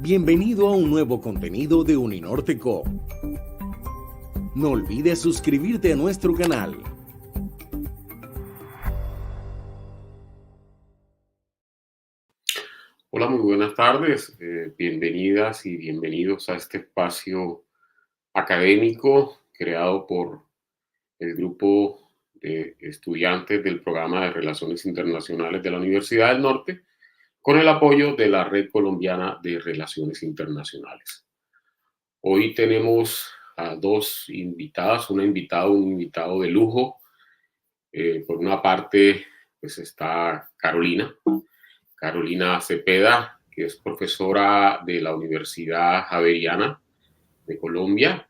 Bienvenido a un nuevo contenido de Uninorte Co. No olvides suscribirte a nuestro canal. Hola, muy buenas tardes. Bienvenidas y bienvenidos a este espacio académico creado por el grupo de estudiantes del programa de Relaciones Internacionales de la Universidad del Norte, con el apoyo de la Red Colombiana de Relaciones Internacionales. Hoy tenemos a dos invitadas, un invitado de lujo. Por una parte, pues está Carolina Cepeda, que es profesora de la Universidad Javeriana de Colombia.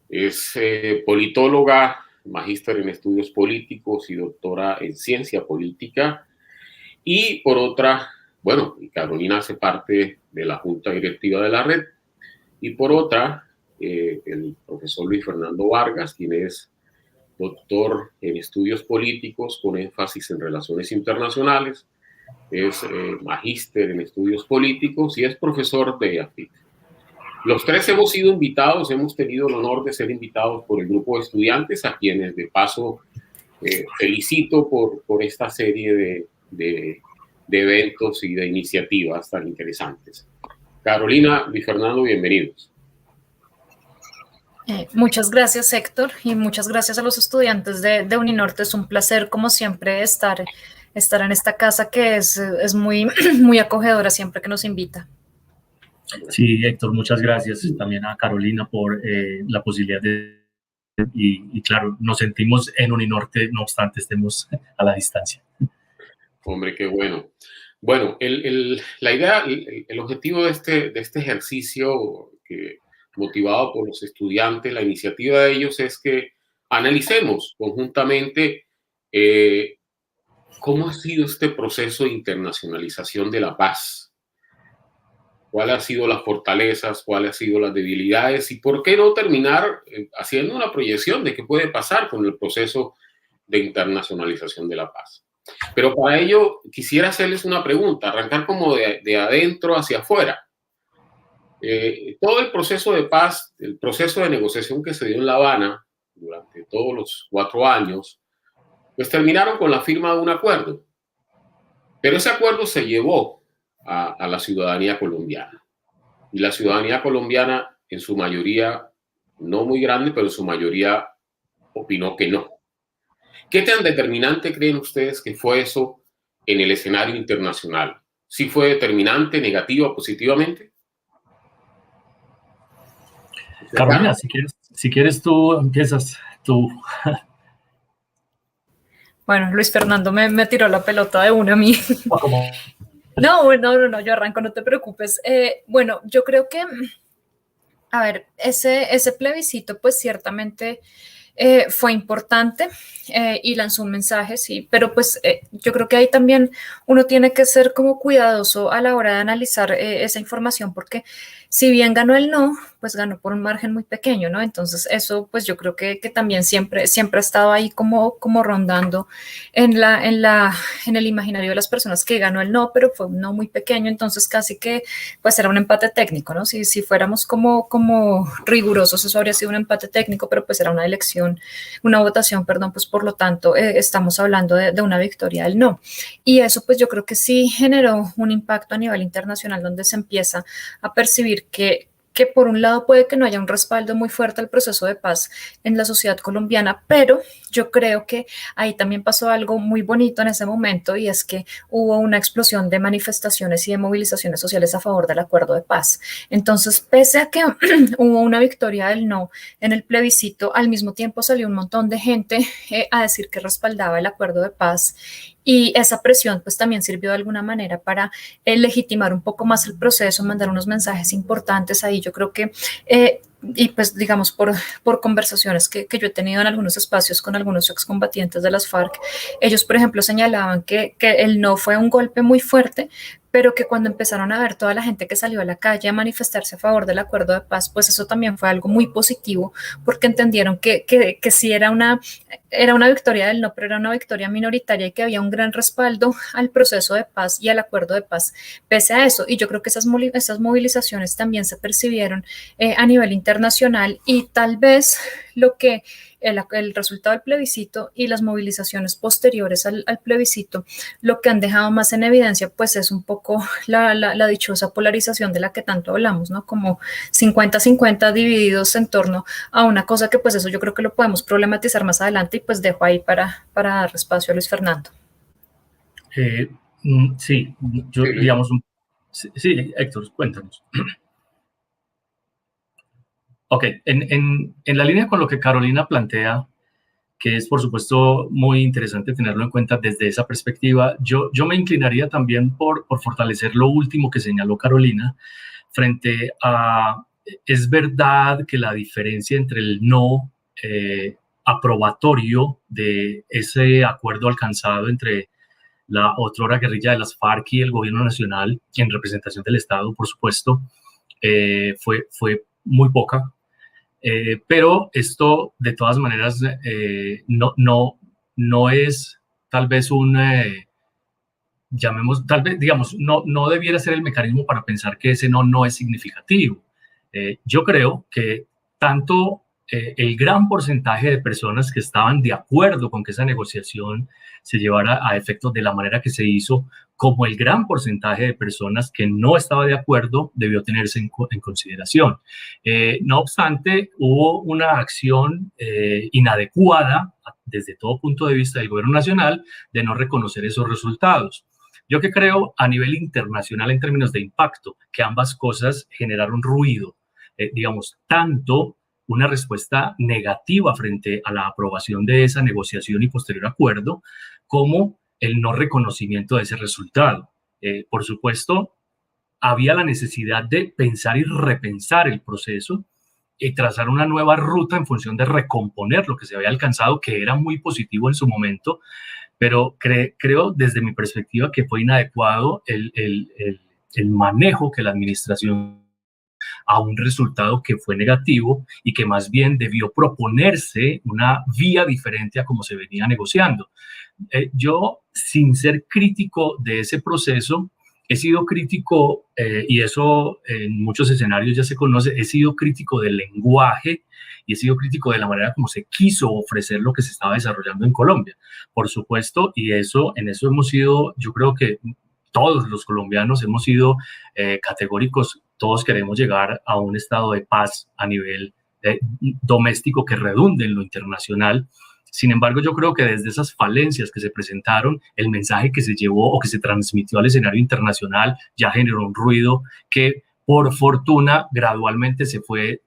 Es politóloga, magíster en estudios políticos y doctora en ciencia política. Y por otra, Carolina hace parte de la junta directiva de la red. Y por otra, el profesor Luis Fernando Vargas, quien es doctor en estudios políticos con énfasis en relaciones internacionales, es magíster en estudios políticos y es profesor de AFIT. Los tres hemos sido invitados, hemos tenido el honor de ser invitados por el grupo de estudiantes, a quienes de paso felicito por esta serie de eventos y de iniciativas tan interesantes. Carolina, Luis Fernando, bienvenidos. Muchas gracias, Héctor, y muchas gracias a los estudiantes de Uninorte. Es un placer, como siempre, estar en esta casa que es muy, muy acogedora siempre que nos invita. Sí, Héctor, muchas gracias también a Carolina por la posibilidad y claro, nos sentimos en Uninorte, no obstante estemos a la distancia. Hombre, qué bueno. Bueno, la idea, el objetivo de este ejercicio, que motivado por los estudiantes, la iniciativa de ellos es que analicemos conjuntamente cómo ha sido este proceso de internacionalización de la paz. ¿Cuáles han sido las fortalezas? ¿Cuáles han sido las debilidades? Y por qué no terminar haciendo una proyección de qué puede pasar con el proceso de internacionalización de la paz. Pero para ello quisiera hacerles una pregunta, arrancar como de adentro hacia afuera. Todo el proceso de paz, el proceso de negociación que se dio en La Habana durante todos los 4 años, pues terminaron con la firma de un acuerdo. Pero ese acuerdo se llevó a la ciudadanía colombiana. Y la ciudadanía colombiana, en su mayoría, no muy grande, pero en su mayoría opinó que no. ¿Qué tan determinante creen ustedes que fue eso en el escenario internacional? ¿Sí fue determinante, negativa o positivamente? Carolina, si quieres tú empiezas tú. Bueno, Luis Fernando me tiró la pelota de una a mí. No, yo arranco, no te preocupes. Bueno, yo creo que, a ver, ese plebiscito pues ciertamente fue importante y lanzó un mensaje, sí, pero pues yo creo que ahí también uno tiene que ser como cuidadoso a la hora de analizar esa información, porque si bien ganó el no, pues ganó por un margen muy pequeño, ¿no? Entonces eso pues yo creo que también siempre ha estado ahí como rondando en el imaginario de las personas, que ganó el no, pero fue un no muy pequeño, entonces casi que pues era un empate técnico, ¿no? Si fuéramos como rigurosos, eso habría sido un empate técnico, pero pues era una votación, pues por lo tanto estamos hablando de una victoria del no. Y eso pues yo creo que sí generó un impacto a nivel internacional, donde se empieza a percibir que por un lado puede que no haya un respaldo muy fuerte al proceso de paz en la sociedad colombiana, pero yo creo que ahí también pasó algo muy bonito en ese momento, y es que hubo una explosión de manifestaciones y de movilizaciones sociales a favor del acuerdo de paz. Entonces, pese a que hubo una victoria del no en el plebiscito, al mismo tiempo salió un montón de gente a decir que respaldaba el acuerdo de paz. Y esa presión pues también sirvió de alguna manera para legitimar un poco más el proceso, mandar unos mensajes importantes ahí. Yo creo que, y pues digamos por conversaciones que yo he tenido en algunos espacios con algunos excombatientes de las FARC, ellos por ejemplo señalaban que el no fue un golpe muy fuerte, pero que cuando empezaron a ver toda la gente que salió a la calle a manifestarse a favor del acuerdo de paz, pues eso también fue algo muy positivo, porque entendieron que sí era una victoria del no, pero era una victoria minoritaria y que había un gran respaldo al proceso de paz y al acuerdo de paz pese a eso. Y yo creo que esas movilizaciones también se percibieron a nivel internacional, y tal vez lo que el resultado del plebiscito y las movilizaciones posteriores al plebiscito, lo que han dejado más en evidencia, pues es un poco la dichosa polarización de la que tanto hablamos, ¿no? Como 50-50 divididos en torno a una cosa que pues eso yo creo que lo podemos problematizar más adelante, y pues dejo ahí para dar espacio a Luis Fernando. Sí, yo digamos, sí, Héctor, cuéntanos. Ok, en la línea con lo que Carolina plantea, que es por supuesto muy interesante tenerlo en cuenta desde esa perspectiva, yo me inclinaría también por fortalecer lo último que señaló Carolina frente a, es verdad que la diferencia entre el no aprobatorio de ese acuerdo alcanzado entre la otrora guerrilla de las FARC y el gobierno nacional, en representación del Estado, por supuesto, fue muy poca. Pero esto, de todas maneras, no es tal vez llamemos, tal vez, digamos, no debiera ser el mecanismo para pensar que ese no es significativo. Yo creo que tanto el gran porcentaje de personas que estaban de acuerdo con que esa negociación se llevara a efecto de la manera que se hizo, como el gran porcentaje de personas que no estaba de acuerdo, debió tenerse en consideración. No obstante, hubo una acción inadecuada desde todo punto de vista del gobierno nacional de no reconocer esos resultados. Yo que creo a nivel internacional en términos de impacto, que ambas cosas generaron ruido, digamos, tanto una respuesta negativa frente a la aprobación de esa negociación y posterior acuerdo, como el no reconocimiento de ese resultado. Por supuesto, había la necesidad de pensar y repensar el proceso y trazar una nueva ruta en función de recomponer lo que se había alcanzado, que era muy positivo en su momento, pero creo desde mi perspectiva que fue inadecuado el manejo que la administración a un resultado que fue negativo y que más bien debió proponerse una vía diferente a cómo se venía negociando. Yo, sin ser crítico de ese proceso, he sido crítico, y eso en muchos escenarios ya se conoce, he sido crítico del lenguaje y he sido crítico de la manera como se quiso ofrecer lo que se estaba desarrollando en Colombia, por supuesto, y en eso hemos sido, yo creo que todos los colombianos hemos sido categóricos, todos queremos llegar a un estado de paz a nivel doméstico que redunde en lo internacional. Sin embargo, yo creo que desde esas falencias que se presentaron, el mensaje que se llevó o que se transmitió al escenario internacional ya generó un ruido que, por fortuna, gradualmente se fue,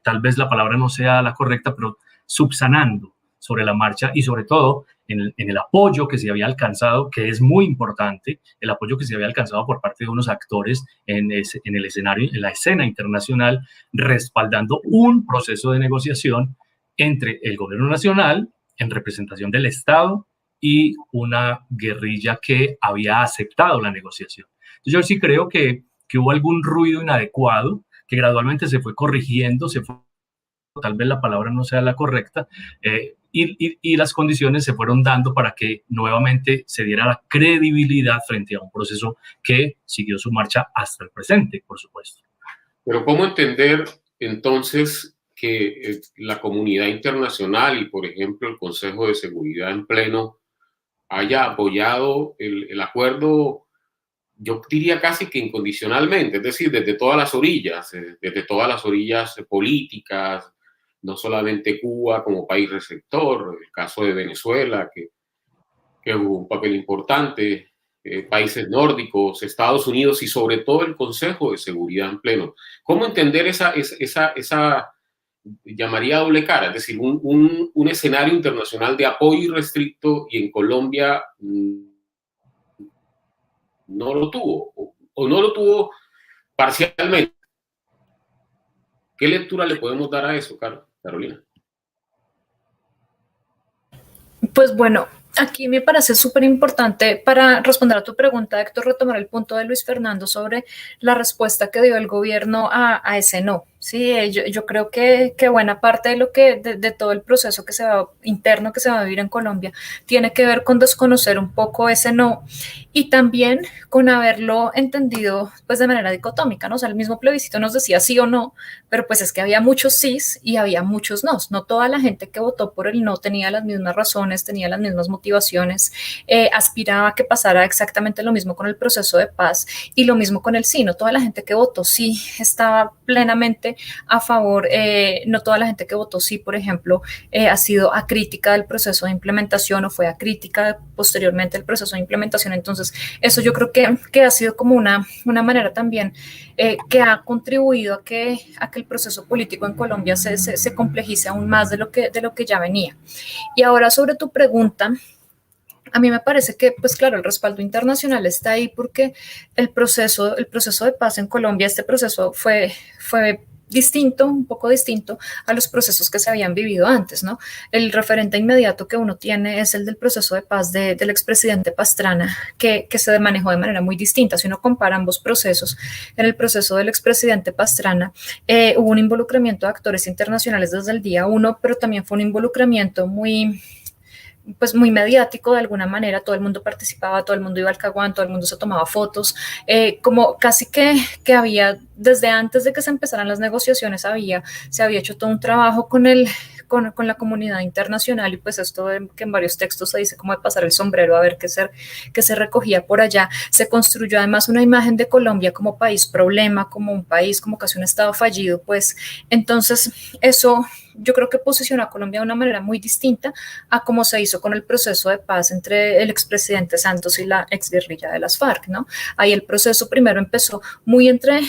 tal vez la palabra no sea la correcta, pero subsanando sobre la marcha, y sobre todo en el apoyo que se había alcanzado, que es muy importante, el apoyo que se había alcanzado por parte de unos actores en el escenario, en la escena internacional, respaldando un proceso de negociación entre el gobierno nacional, en representación del Estado, y una guerrilla que había aceptado la negociación. Entonces, yo sí creo que hubo algún ruido inadecuado, que gradualmente se fue corrigiendo, tal vez la palabra no sea la correcta, y las condiciones se fueron dando para que nuevamente se diera la credibilidad frente a un proceso que siguió su marcha hasta el presente, por supuesto. Pero ¿cómo entender entonces que la comunidad internacional y, por ejemplo, el Consejo de Seguridad en pleno haya apoyado el acuerdo, yo diría casi que incondicionalmente, es decir, desde todas las orillas políticas, no solamente Cuba como país receptor, el caso de Venezuela, que jugó un papel importante, países nórdicos, Estados Unidos y sobre todo el Consejo de Seguridad en pleno? ¿Cómo entender esa llamaría doble cara? Es decir, un escenario internacional de apoyo irrestricto y en Colombia no lo tuvo, o no lo tuvo parcialmente. ¿Qué lectura le podemos dar a eso, Carolina? Pues bueno, Aquí me parece súper importante para responder a tu pregunta, Héctor, retomar el punto de Luis Fernando sobre la respuesta que dio el gobierno a ese no. Sí, yo creo que buena parte de lo de todo el proceso que interno que se va a vivir en Colombia tiene que ver con desconocer un poco ese no y también con haberlo entendido pues de manera dicotómica, ¿no? O sea, el mismo plebiscito nos decía sí o no, pero pues es que había muchos sís y había muchos nos. No toda la gente que votó por el no tenía las mismas razones, tenía las mismas motivaciones, aspiraba a que pasara exactamente lo mismo con el proceso de paz y lo mismo con el sí. No toda la gente que votó sí estaba plenamente a favor, no toda la gente que votó sí, por ejemplo, ha sido acrítica del proceso de implementación o fue acrítica posteriormente del proceso de implementación. Entonces, eso yo creo que ha sido como una manera también que ha contribuido a que el proceso político en Colombia se complejice aún más de lo que ya venía. Y ahora sobre tu pregunta, a mí me parece que, pues claro, el respaldo internacional está ahí porque el proceso de paz en Colombia, este proceso fue distinto, un poco distinto a los procesos que se habían vivido antes, ¿no? El referente inmediato que uno tiene es el del proceso de paz del expresidente Pastrana, que se manejó de manera muy distinta. Si uno compara ambos procesos, en el proceso del expresidente Pastrana hubo un involucramiento de actores internacionales desde el día 1, pero también fue un involucramiento muy mediático de alguna manera, todo el mundo participaba, todo el mundo iba al Caguán, todo el mundo se tomaba fotos, como casi que había, desde antes de que se empezaran las negociaciones, se había hecho todo un trabajo con la comunidad internacional y pues esto que en varios textos se dice como de pasar el sombrero a ver qué se recogía por allá. Se construyó además una imagen de Colombia como país problema, como un país, como casi un estado fallido, pues entonces eso yo creo que posiciona a Colombia de una manera muy distinta a cómo se hizo con el proceso de paz entre el expresidente Santos y la exguerrilla de las FARC, ¿no? Ahí el proceso primero empezó muy entre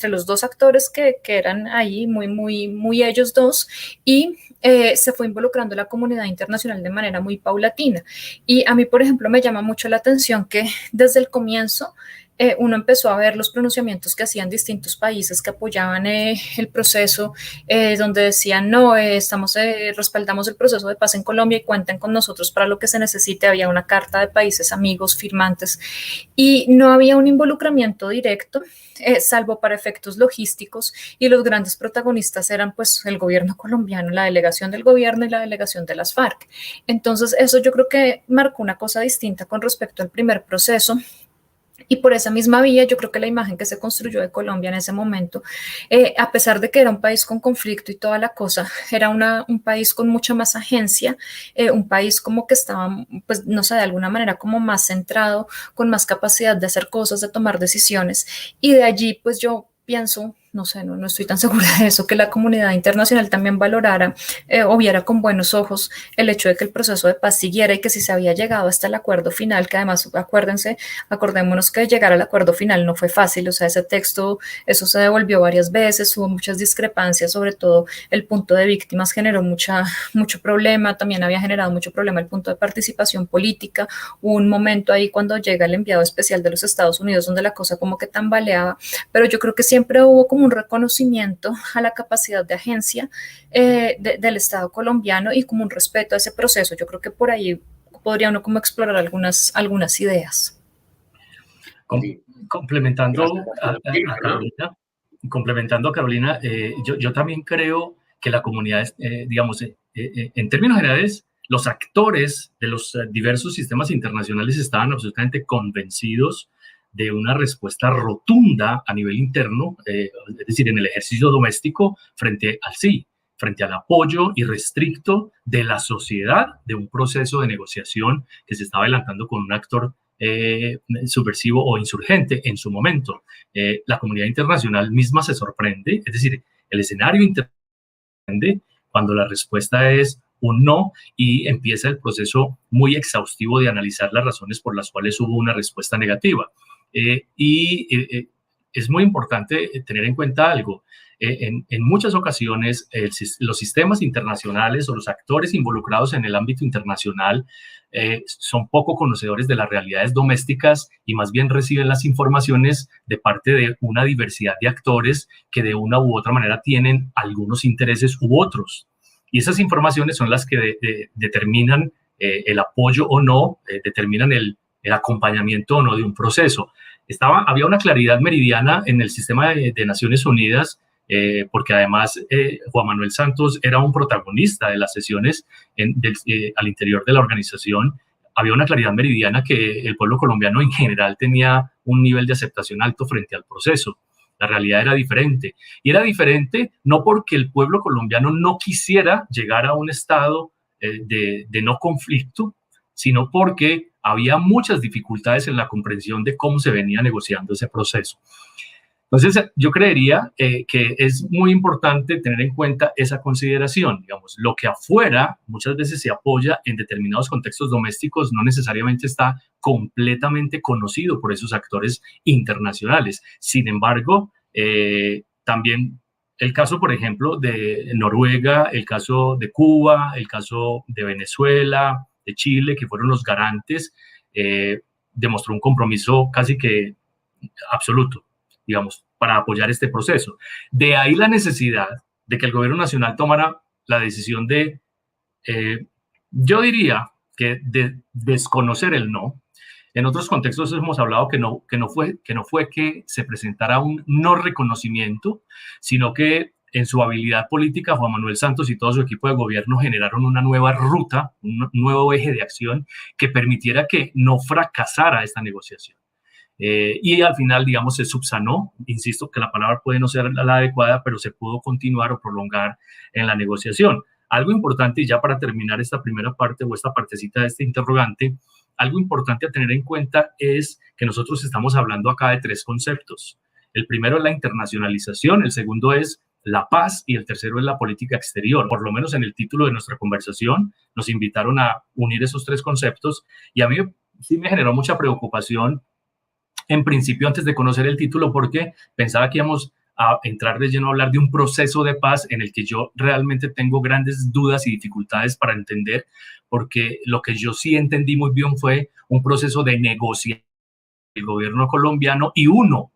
los dos actores que eran ahí, muy ellos dos, y se fue involucrando la comunidad internacional de manera muy paulatina. Y a mí, por ejemplo, me llama mucho la atención que desde el comienzo uno empezó a ver los pronunciamientos que hacían distintos países que apoyaban el proceso, donde decían, no, respaldamos el proceso de paz en Colombia y cuenten con nosotros para lo que se necesite. Había una carta de países amigos firmantes y no había un involucramiento directo, salvo para efectos logísticos, y los grandes protagonistas eran pues el gobierno colombiano, la delegación del gobierno y la delegación de las FARC. Entonces eso yo creo que marcó una cosa distinta con respecto al primer proceso. Y por esa misma vía, yo creo que la imagen que se construyó de Colombia en ese momento, a pesar de que era un país con conflicto y toda la cosa, era un país con mucha más agencia, un país como que estaba, pues no sé, de alguna manera como más centrado, con más capacidad de hacer cosas, de tomar decisiones. Y de allí, pues yo pienso, no sé, no estoy tan segura de eso, que la comunidad internacional también valorara o viera con buenos ojos el hecho de que el proceso de paz siguiera y que si se había llegado hasta el acuerdo final, que además acordémonos que llegar al acuerdo final no fue fácil, o sea, ese texto, eso se devolvió varias veces, hubo muchas discrepancias, sobre todo el punto de víctimas generó mucho problema, también había generado mucho problema el punto de participación política. Hubo un momento ahí cuando llega el enviado especial de los Estados Unidos donde la cosa como que tambaleaba, pero yo creo que siempre hubo como un reconocimiento a la capacidad de agencia del Estado colombiano y como un respeto a ese proceso. Yo creo que por ahí podría uno como explorar algunas ideas. Complementando a Carolina, yo también creo que la comunidad, digamos, en términos generales, los actores de los diversos sistemas internacionales estaban absolutamente convencidos de una respuesta rotunda a nivel interno, es decir, en el ejercicio doméstico frente al sí, frente al apoyo irrestricto de la sociedad de un proceso de negociación que se estaba adelantando con un actor subversivo o insurgente en su momento. La comunidad internacional misma se sorprende, es decir, el escenario interno cuando la respuesta es un no y empieza el proceso muy exhaustivo de analizar las razones por las cuales hubo una respuesta negativa. Es muy importante tener en cuenta algo. En muchas ocasiones los sistemas internacionales o los actores involucrados en el ámbito internacional son poco conocedores de las realidades domésticas y más bien reciben las informaciones de parte de una diversidad de actores que de una u otra manera tienen algunos intereses u otros. Y esas informaciones son las que determinan el apoyo o no, determinan el acompañamiento o no de un proceso. Había una claridad meridiana en el sistema de Naciones Unidas, porque además Juan Manuel Santos era un protagonista de las sesiones al interior de la organización. Había una claridad meridiana que el pueblo colombiano en general tenía un nivel de aceptación alto frente al proceso. La realidad era diferente. Y era diferente no porque el pueblo colombiano no quisiera llegar a un estado de no conflicto, sino porque había muchas dificultades en la comprensión de cómo se venía negociando ese proceso. Entonces, yo creería que es muy importante tener en cuenta esa consideración. Digamos, lo que afuera muchas veces se apoya en determinados contextos domésticos no necesariamente está completamente conocido por esos actores internacionales. Sin embargo, también el caso, por ejemplo, de Noruega, el caso de Cuba, el caso de Venezuela, de Chile, que fueron los garantes, demostró un compromiso casi que absoluto, digamos, para apoyar este proceso. De ahí la necesidad de que el gobierno nacional tomara la decisión de, yo diría que de desconocer el no. En otros contextos hemos hablado que no fue que se presentara un no reconocimiento, sino que en su habilidad política, Juan Manuel Santos y todo su equipo de gobierno generaron una nueva ruta, un nuevo eje de acción que permitiera que no fracasara esta negociación. Y al final, digamos, se subsanó. Insisto que la palabra puede no ser la adecuada, pero se pudo continuar o prolongar en la negociación. Algo importante, y ya para terminar esta primera parte o esta partecita de este interrogante, algo importante a tener en cuenta es que nosotros estamos hablando acá de tres conceptos. El primero es la internacionalización, el segundo es la paz y el tercero es la política exterior. Por lo menos en el título de nuestra conversación nos invitaron a unir esos tres conceptos y a mí sí me generó mucha preocupación en principio antes de conocer el título porque pensaba que íbamos a entrar de lleno a hablar de un proceso de paz en el que yo realmente tengo grandes dudas y dificultades para entender, porque lo que yo sí entendí muy bien fue un proceso de negociación del gobierno colombiano y uno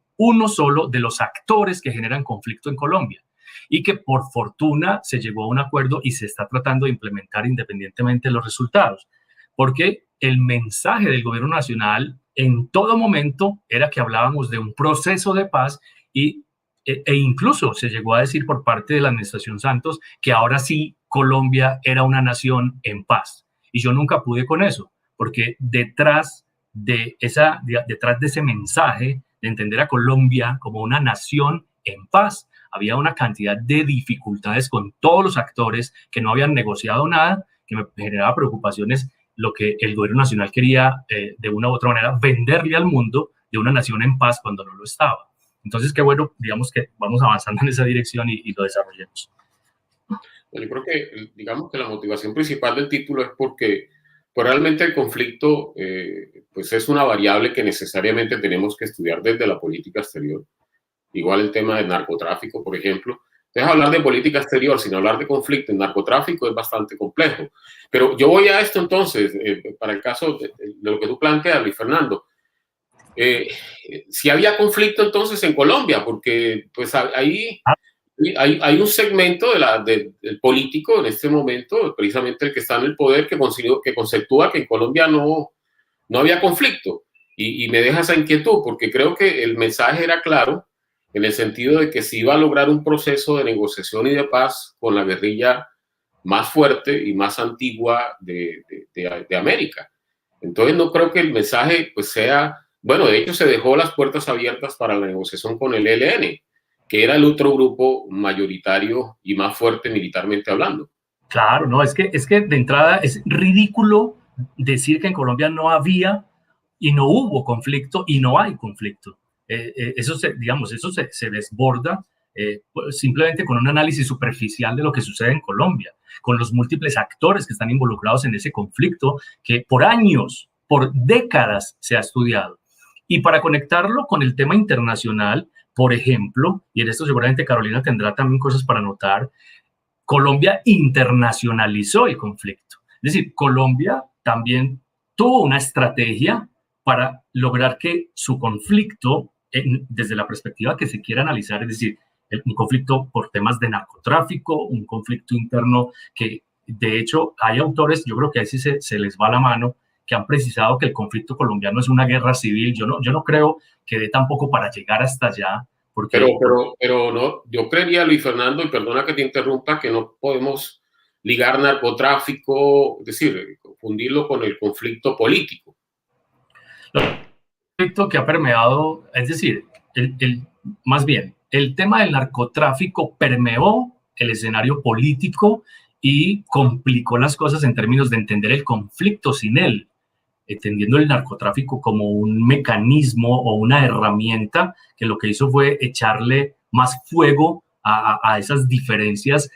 solo de los actores que generan conflicto en Colombia y que por fortuna se llegó a un acuerdo y se está tratando de implementar independientemente de los resultados, porque el mensaje del gobierno nacional en todo momento era que hablábamos de un proceso de paz e incluso se llegó a decir por parte de la administración Santos que ahora sí Colombia era una nación en paz. Y yo nunca pude con eso, porque detrás de ese mensaje de entender a Colombia como una nación en paz, había una cantidad de dificultades con todos los actores que no habían negociado nada, que me generaba preocupaciones lo que el gobierno nacional quería, de una u otra manera, venderle al mundo de una nación en paz cuando no lo estaba. Entonces, qué bueno, digamos que vamos avanzando en esa dirección y lo desarrollemos. Yo creo que, digamos que la motivación principal del título es porque pues realmente el conflicto pues es una variable que necesariamente tenemos que estudiar desde la política exterior. Igual el tema del narcotráfico, por ejemplo. Entonces, hablar de política exterior sin hablar de conflicto en narcotráfico es bastante complejo. Pero yo voy a esto entonces, para el caso de lo que tú planteas, Luis Fernando. Si había conflicto entonces en Colombia, porque pues hay un segmento del político en este momento, precisamente el que está en el poder, que conceptúa que en Colombia no había conflicto. Y me deja esa inquietud, porque creo que el mensaje era claro, en el sentido de que se iba a lograr un proceso de negociación y de paz con la guerrilla más fuerte y más antigua de América. Entonces no creo que el mensaje pues sea, bueno, de hecho se dejó las puertas abiertas para la negociación con el ELN, que era el otro grupo mayoritario y más fuerte militarmente hablando. Claro, no, es que de entrada es ridículo decir que en Colombia no había y no hubo conflicto y no hay conflicto. Eso se desborda simplemente con un análisis superficial de lo que sucede en Colombia, con los múltiples actores que están involucrados en ese conflicto que por años, por décadas se ha estudiado. Y para conectarlo con el tema internacional, por ejemplo, y en esto seguramente Carolina tendrá también cosas para anotar, Colombia internacionalizó el conflicto. Es decir, Colombia también tuvo una estrategia para lograr que su conflicto, desde la perspectiva que se quiera analizar, es decir, un conflicto por temas de narcotráfico, un conflicto interno que de hecho, hay autores, yo creo que ahí sí se les va la mano, que han precisado que el conflicto colombiano es una guerra civil. Yo no creo que dé tampoco para llegar hasta allá. Porque, pero no, yo creería, Luis Fernando, y perdona que te interrumpa, que no podemos ligar narcotráfico, es decir, confundirlo con el conflicto político. El conflicto que ha permeado, es decir, más bien, el tema del narcotráfico permeó el escenario político y complicó las cosas en términos de entender el conflicto sin él, entendiendo el narcotráfico como un mecanismo o una herramienta que lo que hizo fue echarle más fuego a esas diferencias,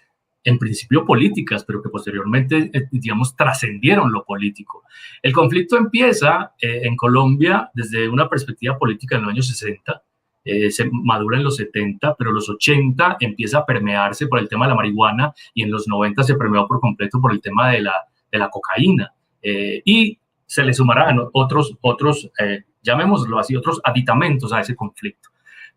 en principio políticas, pero que posteriormente, digamos, trascendieron lo político. El conflicto empieza en Colombia desde una perspectiva política en los años 60, se madura en los 70, pero los 80 empieza a permearse por el tema de la marihuana y en los 90 se permeó por completo por el tema de la cocaína. Y se le sumarán otros llamémoslo así, otros aditamentos a ese conflicto.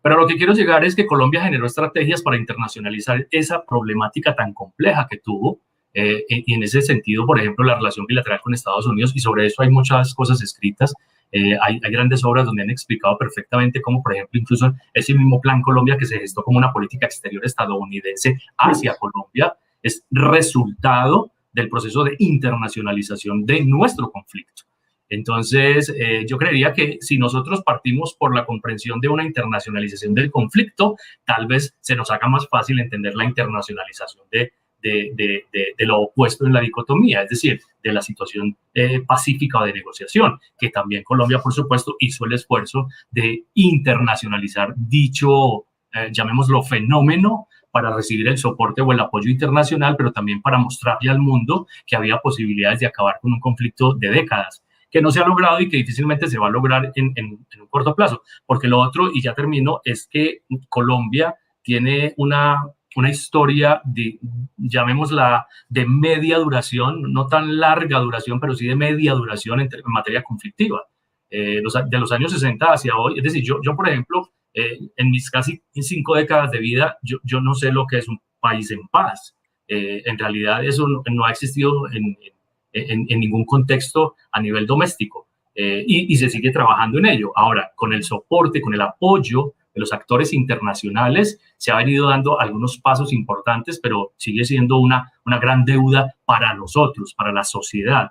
Pero lo que quiero llegar es que Colombia generó estrategias para internacionalizar esa problemática tan compleja que tuvo, y en ese sentido, por ejemplo, la relación bilateral con Estados Unidos, y sobre eso hay muchas cosas escritas. Hay grandes obras donde han explicado perfectamente cómo, por ejemplo, incluso ese mismo Plan Colombia que se gestó como una política exterior estadounidense hacia Colombia es resultado del proceso de internacionalización de nuestro conflicto. Entonces, yo creería que si nosotros partimos por la comprensión de una internacionalización del conflicto, tal vez se nos haga más fácil entender la internacionalización de lo opuesto en la dicotomía, es decir, de la situación pacífica o de negociación, que también Colombia, por supuesto, hizo el esfuerzo de internacionalizar dicho, llamémoslo, fenómeno, para recibir el soporte o el apoyo internacional, pero también para mostrarle al mundo que había posibilidades de acabar con un conflicto de décadas, que no se ha logrado y que difícilmente se va a lograr en un corto plazo. Porque lo otro, y ya termino, es que Colombia tiene una historia llamémosla, de media duración, no tan larga duración, pero sí de media duración en materia conflictiva. De los años 60 hacia hoy, es decir, yo por ejemplo, en mis casi 5 décadas de vida, yo no sé lo que es un país en paz. En realidad eso no ha existido en ningún contexto a nivel doméstico, y se sigue trabajando en ello. Ahora, con el soporte, con el apoyo de los actores internacionales, se ha venido dando algunos pasos importantes, pero sigue siendo una gran deuda para nosotros, para la sociedad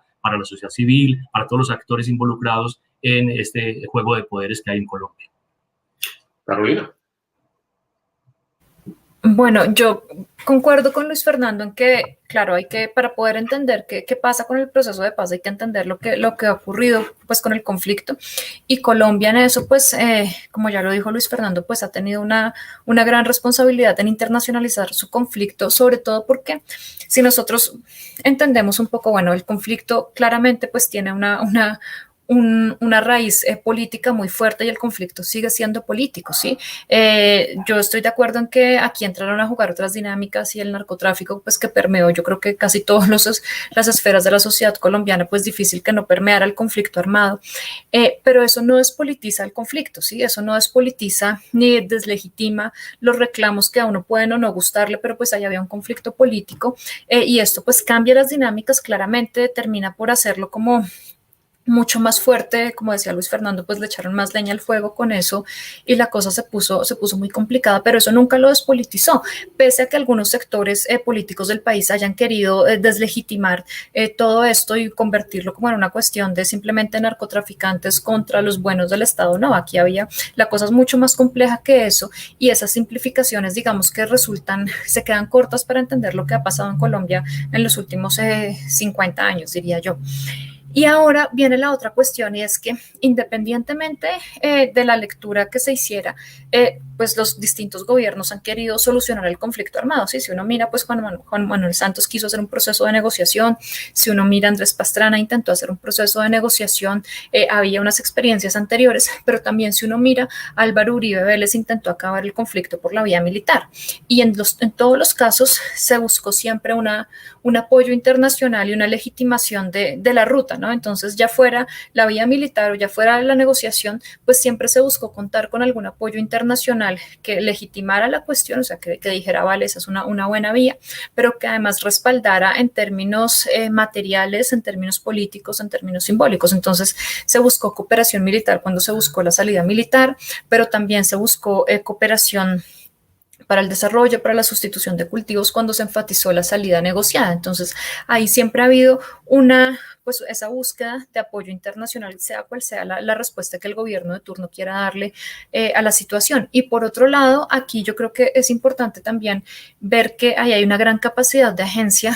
civil, para todos los actores involucrados en este juego de poderes que hay en Colombia. Carolina. Bueno, yo concuerdo con Luis Fernando en que, claro, para poder entender qué pasa con el proceso de paz, hay que entender lo que ha ocurrido pues con el conflicto, y Colombia en eso, pues, como ya lo dijo Luis Fernando, pues ha tenido una gran responsabilidad en internacionalizar su conflicto, sobre todo porque si nosotros entendemos un poco, bueno, el conflicto claramente pues tiene una raíz política muy fuerte y el conflicto sigue siendo político, ¿sí? Yo estoy de acuerdo en que aquí entraron a jugar otras dinámicas y el narcotráfico, pues que permeó, yo creo que casi todas las esferas de la sociedad colombiana, pues difícil que no permeara el conflicto armado, pero eso no despolitiza el conflicto, ¿sí? Eso no despolitiza ni deslegitima los reclamos que a uno pueden o no gustarle, pero pues ahí había un conflicto político, y esto pues cambia las dinámicas, claramente termina por hacerlo como mucho más fuerte, como decía Luis Fernando, pues le echaron más leña al fuego con eso y la cosa se puso muy complicada, pero eso nunca lo despolitizó, pese a que algunos sectores políticos del país hayan querido deslegitimar todo esto y convertirlo como en una cuestión de simplemente narcotraficantes contra los buenos del Estado. No, aquí la cosa es mucho más compleja que eso, y esas simplificaciones, digamos que se quedan cortas para entender lo que ha pasado en Colombia en los últimos 50 años, diría yo. Y ahora viene la otra cuestión, y es que independientemente de la lectura que se hiciera, pues los distintos gobiernos han querido solucionar el conflicto armado. ¿Sí? Si uno mira, pues Juan Manuel Santos quiso hacer un proceso de negociación, si uno mira, Andrés Pastrana intentó hacer un proceso de negociación, había unas experiencias anteriores, pero también si uno mira, Álvaro Uribe Vélez intentó acabar el conflicto por la vía militar, y en todos los casos se buscó siempre un apoyo internacional y una legitimación de la ruta, ¿no? ¿no? Entonces, ya fuera la vía militar o ya fuera la negociación, pues siempre se buscó contar con algún apoyo internacional que legitimara la cuestión, o sea, que dijera, vale, esa es una buena vía, pero que además respaldara en términos materiales, en términos políticos, en términos simbólicos. Entonces, se buscó cooperación militar cuando se buscó la salida militar, pero también se buscó cooperación para el desarrollo, para la sustitución de cultivos cuando se enfatizó la salida negociada. Entonces, ahí siempre ha habido pues esa búsqueda de apoyo internacional, sea cual sea la respuesta que el gobierno de turno quiera darle a la situación. Y por otro lado, aquí yo creo que es importante también ver que ahí hay una gran capacidad de agencia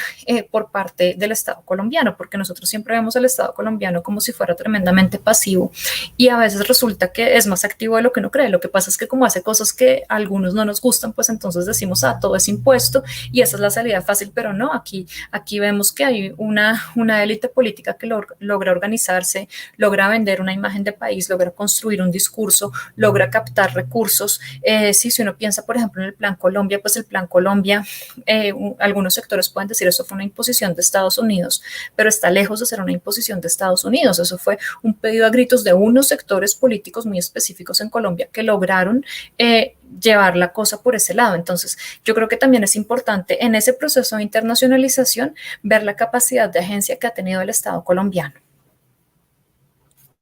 por parte del Estado colombiano, porque nosotros siempre vemos al Estado colombiano como si fuera tremendamente pasivo y a veces resulta que es más activo de lo que uno cree. Lo que pasa es que como hace cosas que a algunos no nos gustan, pues entonces decimos, todo es impuesto y esa es la salida fácil, pero no, aquí vemos que hay una élite política que logra organizarse, logra vender una imagen de país, logra construir un discurso, logra captar recursos. Si uno piensa, por ejemplo, en el Plan Colombia, pues el Plan Colombia, algunos sectores pueden decir eso fue una imposición de Estados Unidos, pero está lejos de ser una imposición de Estados Unidos. Eso fue un pedido a gritos de unos sectores políticos muy específicos en Colombia que lograron llevar la cosa por ese lado. Entonces, yo creo que también es importante en ese proceso de internacionalización ver la capacidad de agencia que ha tenido el Estado colombiano.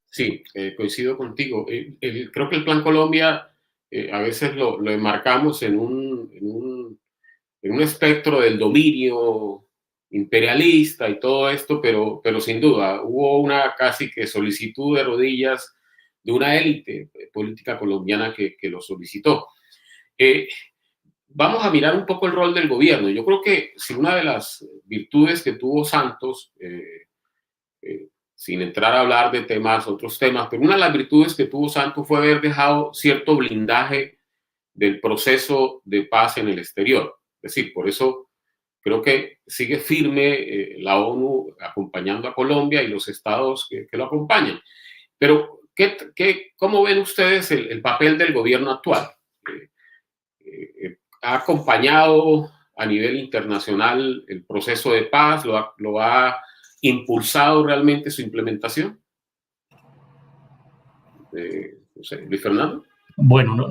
Sí, coincido contigo. Creo que el Plan Colombia a veces lo enmarcamos en un espectro del dominio imperialista y todo esto, pero sin duda hubo una casi que solicitud de rodillas de una élite política colombiana que lo solicitó. Vamos a mirar un poco el rol del gobierno. Yo creo que si una de las virtudes que tuvo Santos, sin entrar a hablar de otros temas, pero una de las virtudes que tuvo Santos fue haber dejado cierto blindaje del proceso de paz en el exterior. Es decir, por eso creo que sigue firme la ONU acompañando a Colombia y los estados que lo acompañan. Pero, ¿cómo ven ustedes el papel del gobierno actual? ¿Ha acompañado a nivel internacional el proceso de paz? ¿Lo ha impulsado realmente su implementación? No sé, Luis Fernando. Bueno,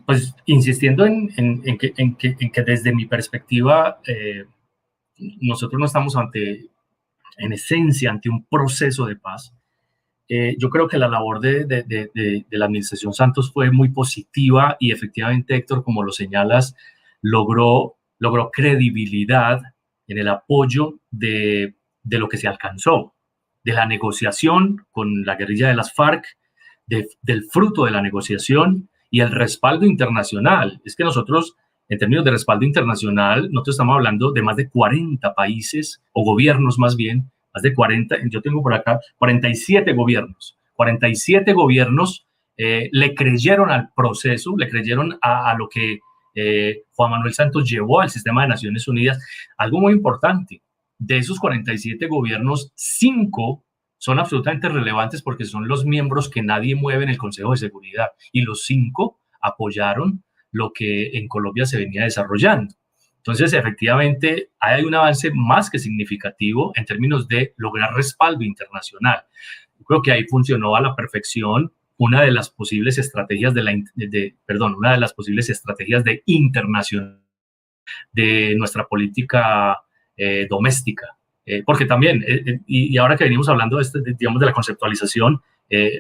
pues insistiendo en que desde mi perspectiva nosotros no estamos en esencia ante un proceso de paz. Yo creo que la labor de la administración Santos fue muy positiva y efectivamente, Héctor, como lo señalas, logró credibilidad en el apoyo de lo que se alcanzó, de la negociación con la guerrilla de las FARC, del fruto de la negociación y el respaldo internacional. Es que nosotros, en términos de respaldo internacional, nosotros estamos hablando de más de 40 países, o gobiernos más bien, más de 40, yo tengo por acá 47 gobiernos. 47 gobiernos le creyeron al proceso, le creyeron a lo que Juan Manuel Santos llevó al sistema de Naciones Unidas. Algo muy importante, de esos 47 gobiernos, 5 son absolutamente relevantes porque son los miembros que nadie mueve en el Consejo de Seguridad y los 5 apoyaron lo que en Colombia se venía desarrollando. Entonces, efectivamente, hay un avance más que significativo en términos de lograr respaldo internacional. Yo creo que ahí funcionó a la perfección una de las posibles estrategias una de las posibles estrategias de internacional de nuestra política doméstica. Porque también, y ahora que venimos hablando digamos, de la conceptualización,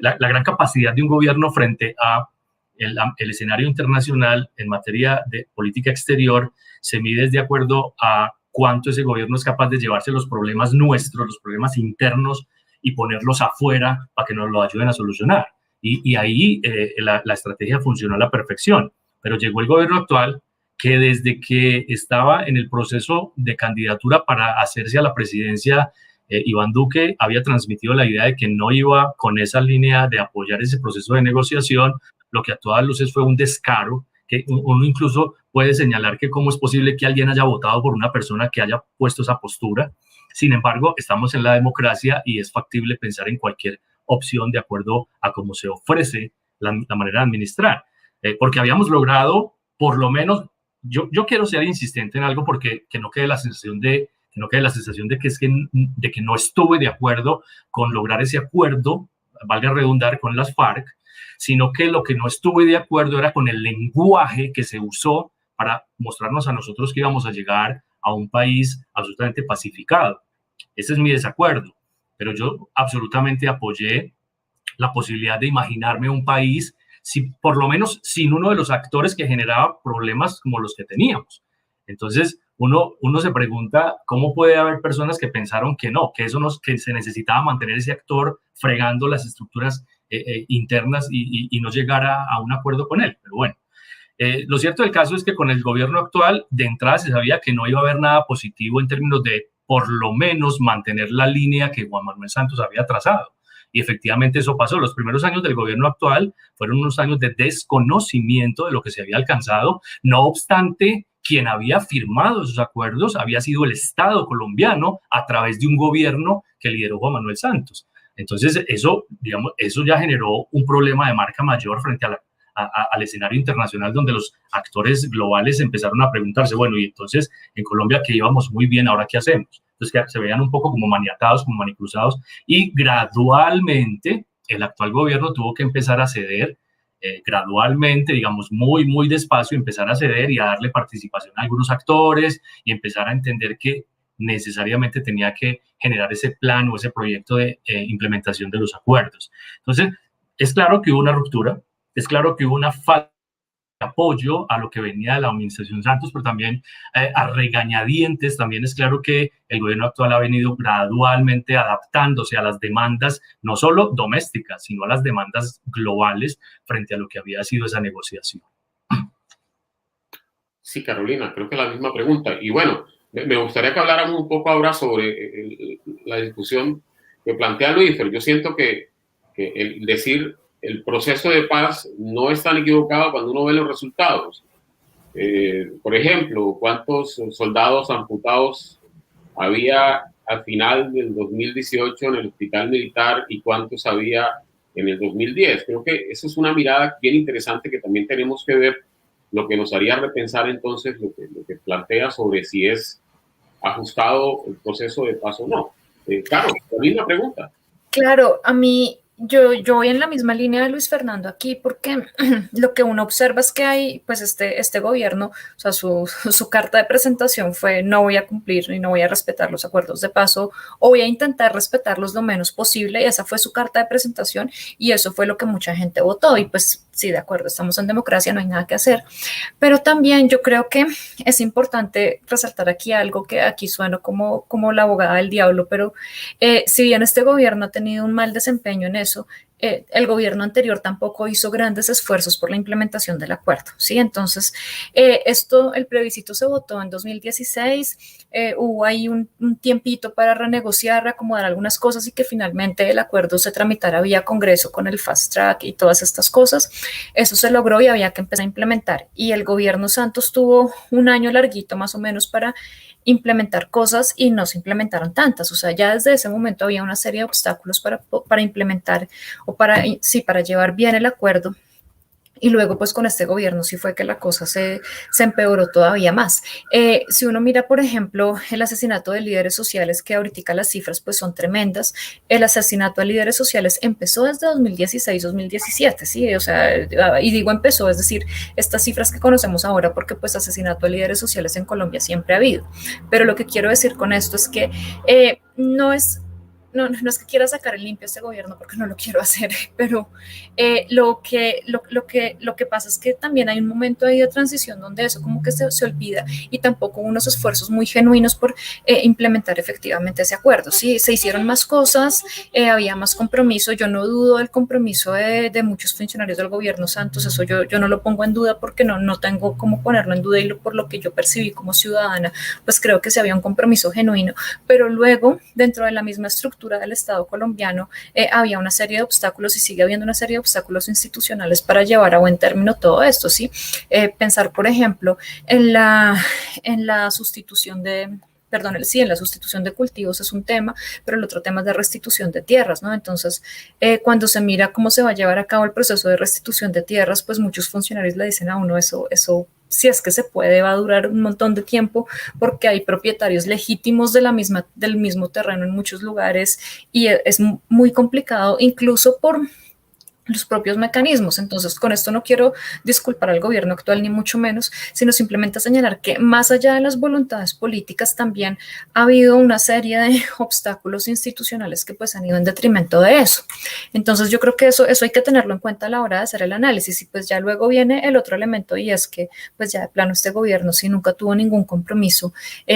la gran capacidad de un gobierno frente a el escenario internacional en materia de política exterior se mide de acuerdo a cuánto ese gobierno es capaz de llevarse los problemas nuestros, los problemas internos, y ponerlos afuera para que nos lo ayuden a solucionar. Y ahí la estrategia funcionó a la perfección. Pero llegó el gobierno actual que desde que estaba en el proceso de candidatura para hacerse a la presidencia, Iván Duque había transmitido la idea de que no iba con esa línea de apoyar ese proceso de negociación, lo que a todas luces fue un descaro, que uno incluso puede señalar que cómo es posible que alguien haya votado por una persona que haya puesto esa postura. Sin embargo, estamos en la democracia y es factible pensar en cualquier opción de acuerdo a cómo se ofrece la manera de administrar. Porque habíamos logrado, por lo menos, yo quiero ser insistente en algo porque que no quede la sensación de sino que la sensación de que no estuve de acuerdo con lograr ese acuerdo, valga redundar, con las FARC, sino que lo que no estuve de acuerdo era con el lenguaje que se usó para mostrarnos a nosotros que íbamos a llegar a un país absolutamente pacificado. Ese es mi desacuerdo, pero yo absolutamente apoyé la posibilidad de imaginarme un país, por lo menos sin uno de los actores que generaba problemas como los que teníamos. Entonces, uno se pregunta cómo puede haber personas que pensaron que no, que que se necesitaba mantener ese actor fregando las estructuras internas y no llegar a un acuerdo con él. Pero bueno, lo cierto del caso es que con el gobierno actual, de entrada se sabía que no iba a haber nada positivo en términos de, por lo menos, mantener la línea que Juan Manuel Santos había trazado. Y efectivamente eso pasó. Los primeros años del gobierno actual fueron unos años de desconocimiento de lo que se había alcanzado. No obstante, quien había firmado esos acuerdos había sido el Estado colombiano a través de un gobierno que lideró Juan Manuel Santos. Entonces, eso ya generó un problema de marca mayor frente al escenario internacional, donde los actores globales empezaron a preguntarse, bueno, y entonces en Colombia que íbamos muy bien, ¿ahora qué hacemos? Entonces que se veían un poco como maniatados, como manicruzados, y gradualmente el actual gobierno tuvo que empezar a ceder, gradualmente, digamos, muy, muy despacio, empezar a ceder y a darle participación a algunos actores y empezar a entender que necesariamente tenía que generar ese plan o ese proyecto de implementación de los acuerdos. Entonces, es claro que hubo una ruptura, es claro que hubo una falta de apoyo a lo que venía de la administración Santos, pero también a regañadientes, también es claro que el gobierno actual ha venido gradualmente adaptándose a las demandas, no solo domésticas, sino a las demandas globales frente a lo que había sido esa negociación. Sí, Carolina, creo que es la misma pregunta. Y bueno, me gustaría que habláramos un poco ahora sobre la discusión que plantea Luis, pero yo siento que el decir el proceso de paz no es tan equivocado cuando uno ve los resultados. Por ejemplo, ¿cuántos soldados amputados había al final del 2018 en el hospital militar y cuántos había en el 2010? Creo que esa es una mirada bien interesante que también tenemos que ver, lo que nos haría repensar entonces lo que plantea sobre si es ajustado el proceso de paz o no. Claro, la misma pregunta. Claro, a mí, yo voy en la misma línea de Luis Fernando aquí, porque lo que uno observa es que hay, pues este gobierno, o sea, su carta de presentación fue: no voy a cumplir y no voy a respetar los acuerdos de paz, o voy a intentar respetarlos lo menos posible, y esa fue su carta de presentación, y eso fue lo que mucha gente votó, y pues sí, de acuerdo, estamos en democracia, no hay nada que hacer. Pero también yo creo que es importante resaltar aquí algo que aquí suena como la abogada del diablo, pero si bien este gobierno ha tenido un mal desempeño en eso, el gobierno anterior tampoco hizo grandes esfuerzos por la implementación del acuerdo, ¿sí? Entonces, el plebiscito se votó en 2016, hubo ahí un tiempito para renegociar, reacomodar algunas cosas y que finalmente el acuerdo se tramitara vía Congreso con el fast track y todas estas cosas. Eso se logró y había que empezar a implementar. Y el gobierno Santos tuvo un año larguito más o menos para implementar cosas y no se implementaron tantas. O sea, ya desde ese momento había una serie de obstáculos para implementar o para llevar bien el acuerdo. Y luego, pues con este gobierno sí fue que la cosa se empeoró todavía más. Si uno mira, por ejemplo, el asesinato de líderes sociales, que ahorita las cifras pues son tremendas. El asesinato de líderes sociales empezó desde 2016-2017, ¿sí? O sea, y digo empezó, es decir, estas cifras que conocemos ahora, porque pues asesinato de líderes sociales en Colombia siempre ha habido. Pero lo que quiero decir con esto es que no es que quiera sacar el limpio a este gobierno, porque no lo quiero hacer, pero lo que pasa es que también hay un momento ahí de transición donde eso como que se olvida, y tampoco unos esfuerzos muy genuinos por implementar efectivamente ese acuerdo. Sí, se hicieron más cosas, había más compromiso. Yo no dudo del compromiso de muchos funcionarios del gobierno Santos, eso yo no lo pongo en duda, porque no tengo cómo ponerlo en duda, y por lo que yo percibí como ciudadana, pues creo que sí había un compromiso genuino. Pero luego, dentro de la misma estructura del Estado colombiano, había una serie de obstáculos y sigue habiendo una serie de obstáculos institucionales para llevar a buen término todo esto, ¿sí? Pensar, por ejemplo, en la sustitución de en la sustitución de cultivos es un tema, pero el otro tema es de restitución de tierras, ¿no? Entonces, cuando se mira cómo se va a llevar a cabo el proceso de restitución de tierras, pues muchos funcionarios le dicen a uno, eso si es que se puede, va a durar un montón de tiempo porque hay propietarios legítimos del mismo terreno en muchos lugares y es muy complicado incluso por los propios mecanismos. Entonces, con esto no quiero disculpar al gobierno actual, ni mucho menos, sino simplemente señalar que más allá de las voluntades políticas, también ha habido una serie de obstáculos institucionales que pues han ido en detrimento de eso. Entonces, yo creo que eso hay que tenerlo en cuenta a la hora de hacer el análisis. Y pues ya luego viene el otro elemento, y es que pues ya de plano este gobierno sí nunca tuvo ningún compromiso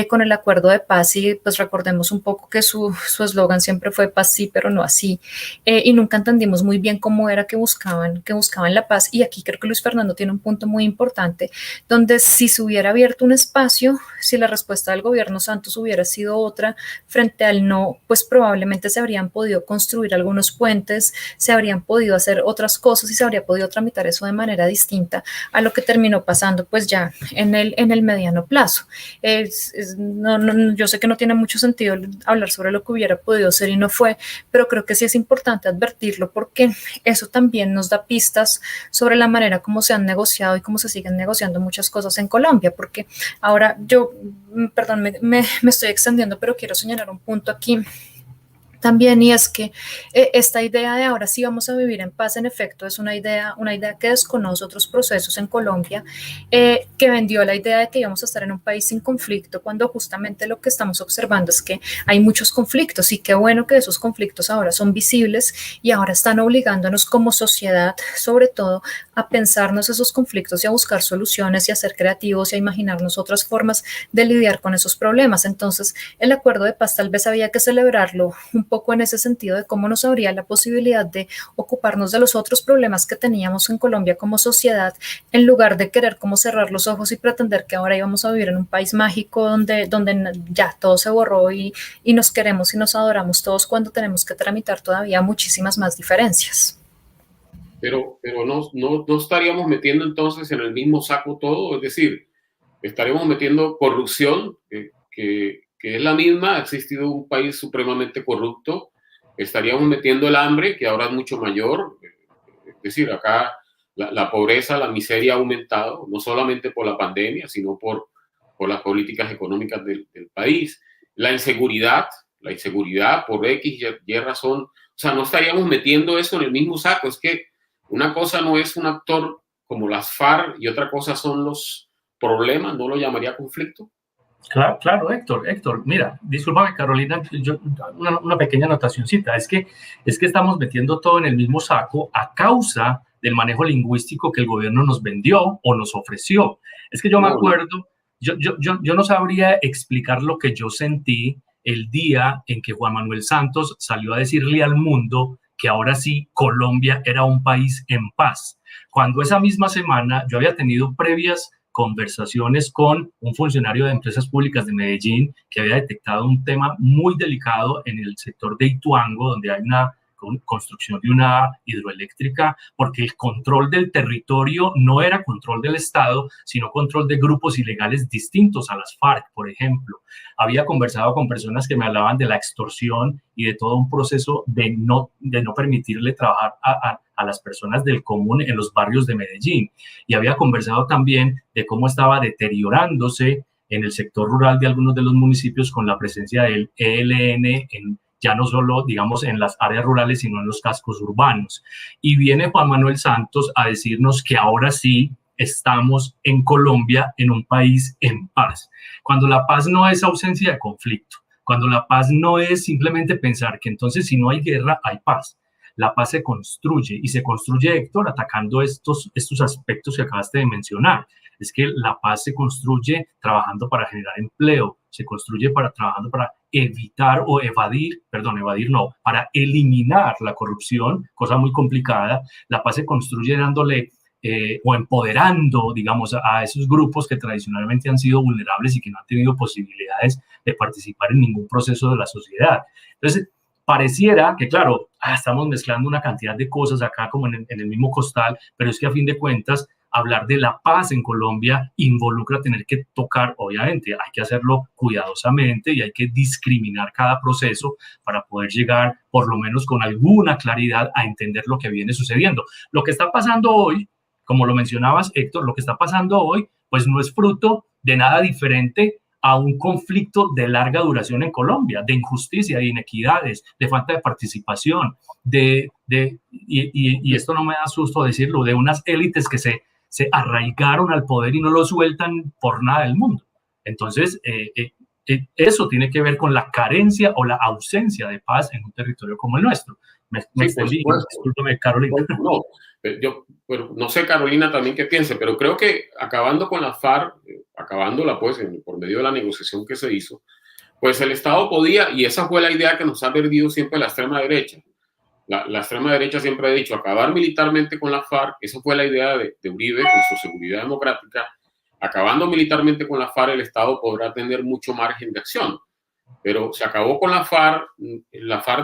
con el acuerdo de paz, y pues recordemos un poco que su eslogan siempre fue paz sí, pero no así, y nunca entendimos muy bien cómo era que buscaban la paz. Y aquí creo que Luis Fernando tiene un punto muy importante, donde si se hubiera abierto un espacio, si la respuesta del gobierno Santos hubiera sido otra frente al no, pues probablemente se habrían podido construir algunos puentes, se habrían podido hacer otras cosas y se habría podido tramitar eso de manera distinta a lo que terminó pasando pues ya en el mediano plazo. Yo sé que no tiene mucho sentido hablar sobre lo que hubiera podido ser y no fue, pero creo que sí es importante advertirlo, porque eso también nos da pistas sobre la manera como se han negociado y cómo se siguen negociando muchas cosas en Colombia, porque ahora perdón, me estoy extendiendo, pero quiero señalar un punto aquí también, y es que esta idea de ahora sí vamos a vivir en paz, en efecto, es una idea que desconoce otros procesos en Colombia, que vendió la idea de que íbamos a estar en un país sin conflicto, cuando justamente lo que estamos observando es que hay muchos conflictos, y qué bueno que esos conflictos ahora son visibles y ahora están obligándonos como sociedad, sobre todo, a pensarnos esos conflictos y a buscar soluciones y a ser creativos y a imaginarnos otras formas de lidiar con esos problemas. Entonces, el acuerdo de paz tal vez había que celebrarlo un poco en ese sentido de cómo nos abría la posibilidad de ocuparnos de los otros problemas que teníamos en Colombia como sociedad, en lugar de querer como cerrar los ojos y pretender que ahora íbamos a vivir en un país mágico donde ya todo se borró y nos queremos y nos adoramos todos, cuando tenemos que tramitar todavía muchísimas más diferencias. Pero no estaríamos metiendo entonces en el mismo saco todo, es decir, estaríamos metiendo corrupción, que es la misma, ha existido un país supremamente corrupto, estaríamos metiendo el hambre, que ahora es mucho mayor, es decir, acá la pobreza, la miseria ha aumentado, no solamente por la pandemia, sino por las políticas económicas del país, la inseguridad por X y razón, o sea, no estaríamos metiendo eso en el mismo saco. Es que una cosa no es un actor como las FARC y otra cosa son los problemas, ¿no lo llamaría conflicto? Claro, Héctor, mira, discúlpame, Carolina, una pequeña anotacioncita, es que estamos metiendo todo en el mismo saco a causa del manejo lingüístico que el gobierno nos vendió o nos ofreció. Es que yo me acuerdo, yo no sabría explicar lo que yo sentí el día en que Juan Manuel Santos salió a decirle al mundo que ahora sí Colombia era un país en paz, cuando esa misma semana yo había tenido previas conversaciones con un funcionario de empresas públicas de Medellín que había detectado un tema muy delicado en el sector de Ituango, donde hay una construcción de una hidroeléctrica, porque el control del territorio no era control del Estado, sino control de grupos ilegales distintos a las FARC, por ejemplo. Había conversado con personas que me hablaban de la extorsión y de todo un proceso de no permitirle trabajar a las personas del común en los barrios de Medellín. Y había conversado también de cómo estaba deteriorándose en el sector rural de algunos de los municipios con la presencia del ELN ya no solo, digamos, en las áreas rurales, sino en los cascos urbanos. Y viene Juan Manuel Santos a decirnos que ahora sí estamos en Colombia, en un país en paz. Cuando la paz no es ausencia de conflicto, cuando la paz no es simplemente pensar que entonces si no hay guerra, hay paz. La paz se construye, y se construye, Héctor, atacando estos aspectos que acabaste de mencionar. Es que la paz se construye trabajando para generar empleo, se construye trabajando para evitar o para eliminar la corrupción, cosa muy complicada. La paz se construye dándole o empoderando, digamos, a esos grupos que tradicionalmente han sido vulnerables y que no han tenido posibilidades de participar en ningún proceso de la sociedad. Entonces, pareciera que, claro, estamos mezclando una cantidad de cosas acá como en el mismo costal, pero es que a fin de cuentas, hablar de la paz en Colombia involucra tener que tocar, obviamente, hay que hacerlo cuidadosamente y hay que discriminar cada proceso para poder llegar, por lo menos con alguna claridad, a entender lo que viene sucediendo. Lo que está pasando hoy, como lo mencionabas, Héctor, lo que está pasando hoy pues no es fruto de nada diferente a un conflicto de larga duración en Colombia, de injusticia, de inequidades, de falta de participación, y esto no me da susto decirlo, de unas élites que se arraigaron al poder y no lo sueltan por nada del mundo. Entonces, eso tiene que ver con la carencia o la ausencia de paz en un territorio como el nuestro. Me extendí, discúlpame, Carolina. No, pero no sé, Carolina, también qué piense, pero creo que acabando con la FARC, acabándola pues por medio de la negociación que se hizo, pues el Estado podía, y esa fue la idea que nos ha perdido siempre la extrema derecha. La extrema derecha siempre ha dicho acabar militarmente con la FARC, esa fue la idea de Uribe con su seguridad democrática. Acabando militarmente con la FARC, el Estado podrá tener mucho margen de acción. Pero se acabó con la FARC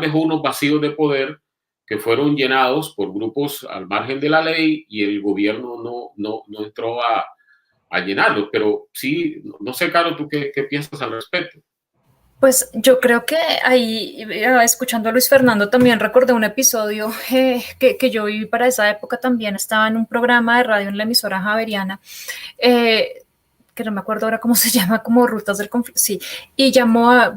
dejó unos vacíos de poder que fueron llenados por grupos al margen de la ley y el gobierno no entró a llenarlos. Pero sí, no sé, Caro, ¿tú qué piensas al respecto? Pues yo creo que ahí, escuchando a Luis Fernando, también recordé un episodio que yo viví para esa época también. Estaba en un programa de radio en la emisora javeriana, que no me acuerdo ahora cómo se llama, como Rutas del Conflicto, sí, y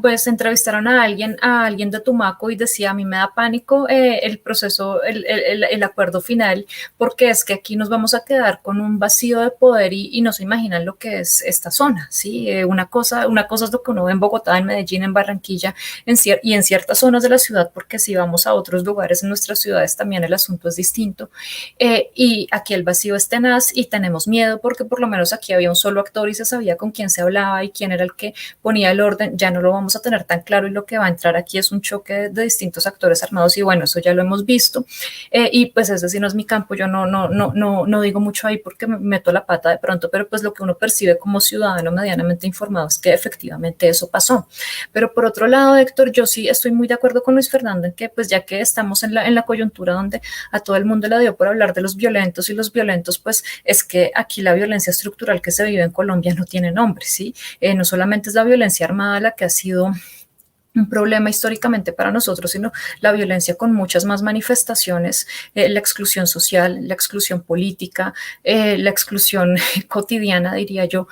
pues entrevistaron a alguien de Tumaco y decía, a mí me da pánico el proceso, el acuerdo final, porque es que aquí nos vamos a quedar con un vacío de poder y no se imaginan lo que es esta zona, ¿sí? Una cosa es lo que uno ve en Bogotá, en Medellín, en Barranquilla, y en ciertas zonas de la ciudad, porque si vamos a otros lugares en nuestras ciudades también el asunto es distinto, y aquí el vacío es tenaz y tenemos miedo porque por lo menos aquí había un solo actor y se sabía con quién se hablaba y quién era el que ponía el orden. Ya no lo vamos a tener tan claro y lo que va a entrar aquí es un choque de distintos actores armados y bueno, eso ya lo hemos visto, y pues ese sí no es mi campo, yo no digo mucho ahí porque me meto la pata de pronto, pero pues lo que uno percibe como ciudadano medianamente informado es que efectivamente eso pasó. Pero por otro lado, Héctor, yo sí estoy muy de acuerdo con Luis Fernando en que pues ya que estamos en la coyuntura donde a todo el mundo le dio por hablar de los violentos y los violentos, pues es que aquí la violencia estructural que se vive en Colombia no tiene nombre, ¿sí? No solamente es la violencia armada la que ha sido un problema históricamente para nosotros, sino la violencia con muchas más manifestaciones, la exclusión social, la exclusión política, la exclusión cotidiana, diría yo,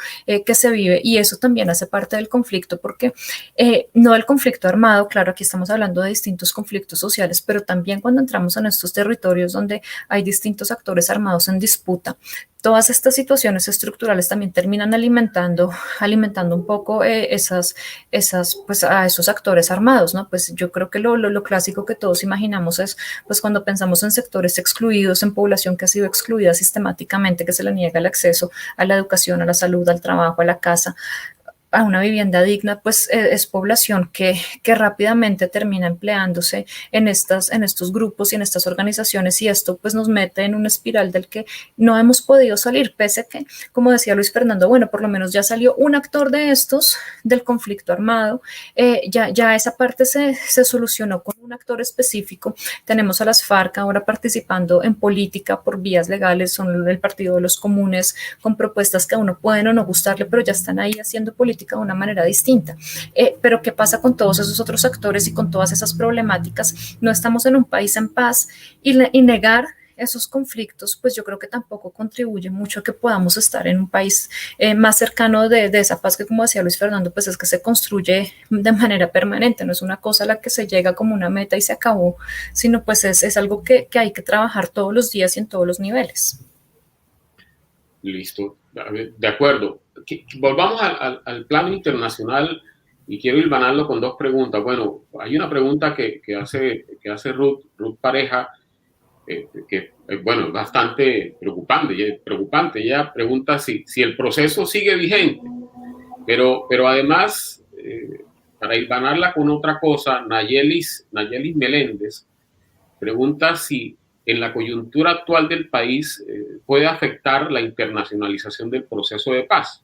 que se vive, y eso también hace parte del conflicto, porque no del conflicto armado, claro, aquí estamos hablando de distintos conflictos sociales, pero también cuando entramos en estos territorios donde hay distintos actores armados en disputa, todas estas situaciones estructurales también terminan alimentando un poco pues a esos actores armados, ¿no? Pues yo creo que lo clásico que todos imaginamos es, pues cuando pensamos en sectores excluidos, en población que ha sido excluida sistemáticamente, que se le niega el acceso a la educación, a la salud, al trabajo, a la casa, a una vivienda digna, pues es población que rápidamente termina empleándose en estos grupos y en estas organizaciones, y esto pues nos mete en una espiral del que no hemos podido salir, pese a que, como decía Luis Fernando, bueno, por lo menos ya salió un actor de estos, del conflicto armado, ya esa parte se solucionó con un actor específico. Tenemos a las FARC ahora participando en política por vías legales, son el Partido de los Comunes, con propuestas que a uno pueden o no gustarle, pero ya están ahí haciendo política de una manera distinta. Pero ¿qué pasa con todos esos otros actores y con todas esas problemáticas? No estamos en un país en paz, y negar esos conflictos, pues yo creo que tampoco contribuye mucho a que podamos estar en un país más cercano de esa paz que, como decía Luis Fernando, pues es que se construye de manera permanente, no es una cosa a la que se llega como una meta y se acabó, sino pues es algo que hay que trabajar todos los días y en todos los niveles. Listo, de acuerdo. Volvamos al plano internacional y quiero hilvanarlo con dos preguntas. Bueno, hay una pregunta que hace Ruth Pareja, que bueno, es bastante preocupante. Ella pregunta si el proceso sigue vigente, pero además, para hilvanarla con otra cosa, Nayelis Meléndez pregunta si en la coyuntura actual del país puede afectar la internacionalización del proceso de paz,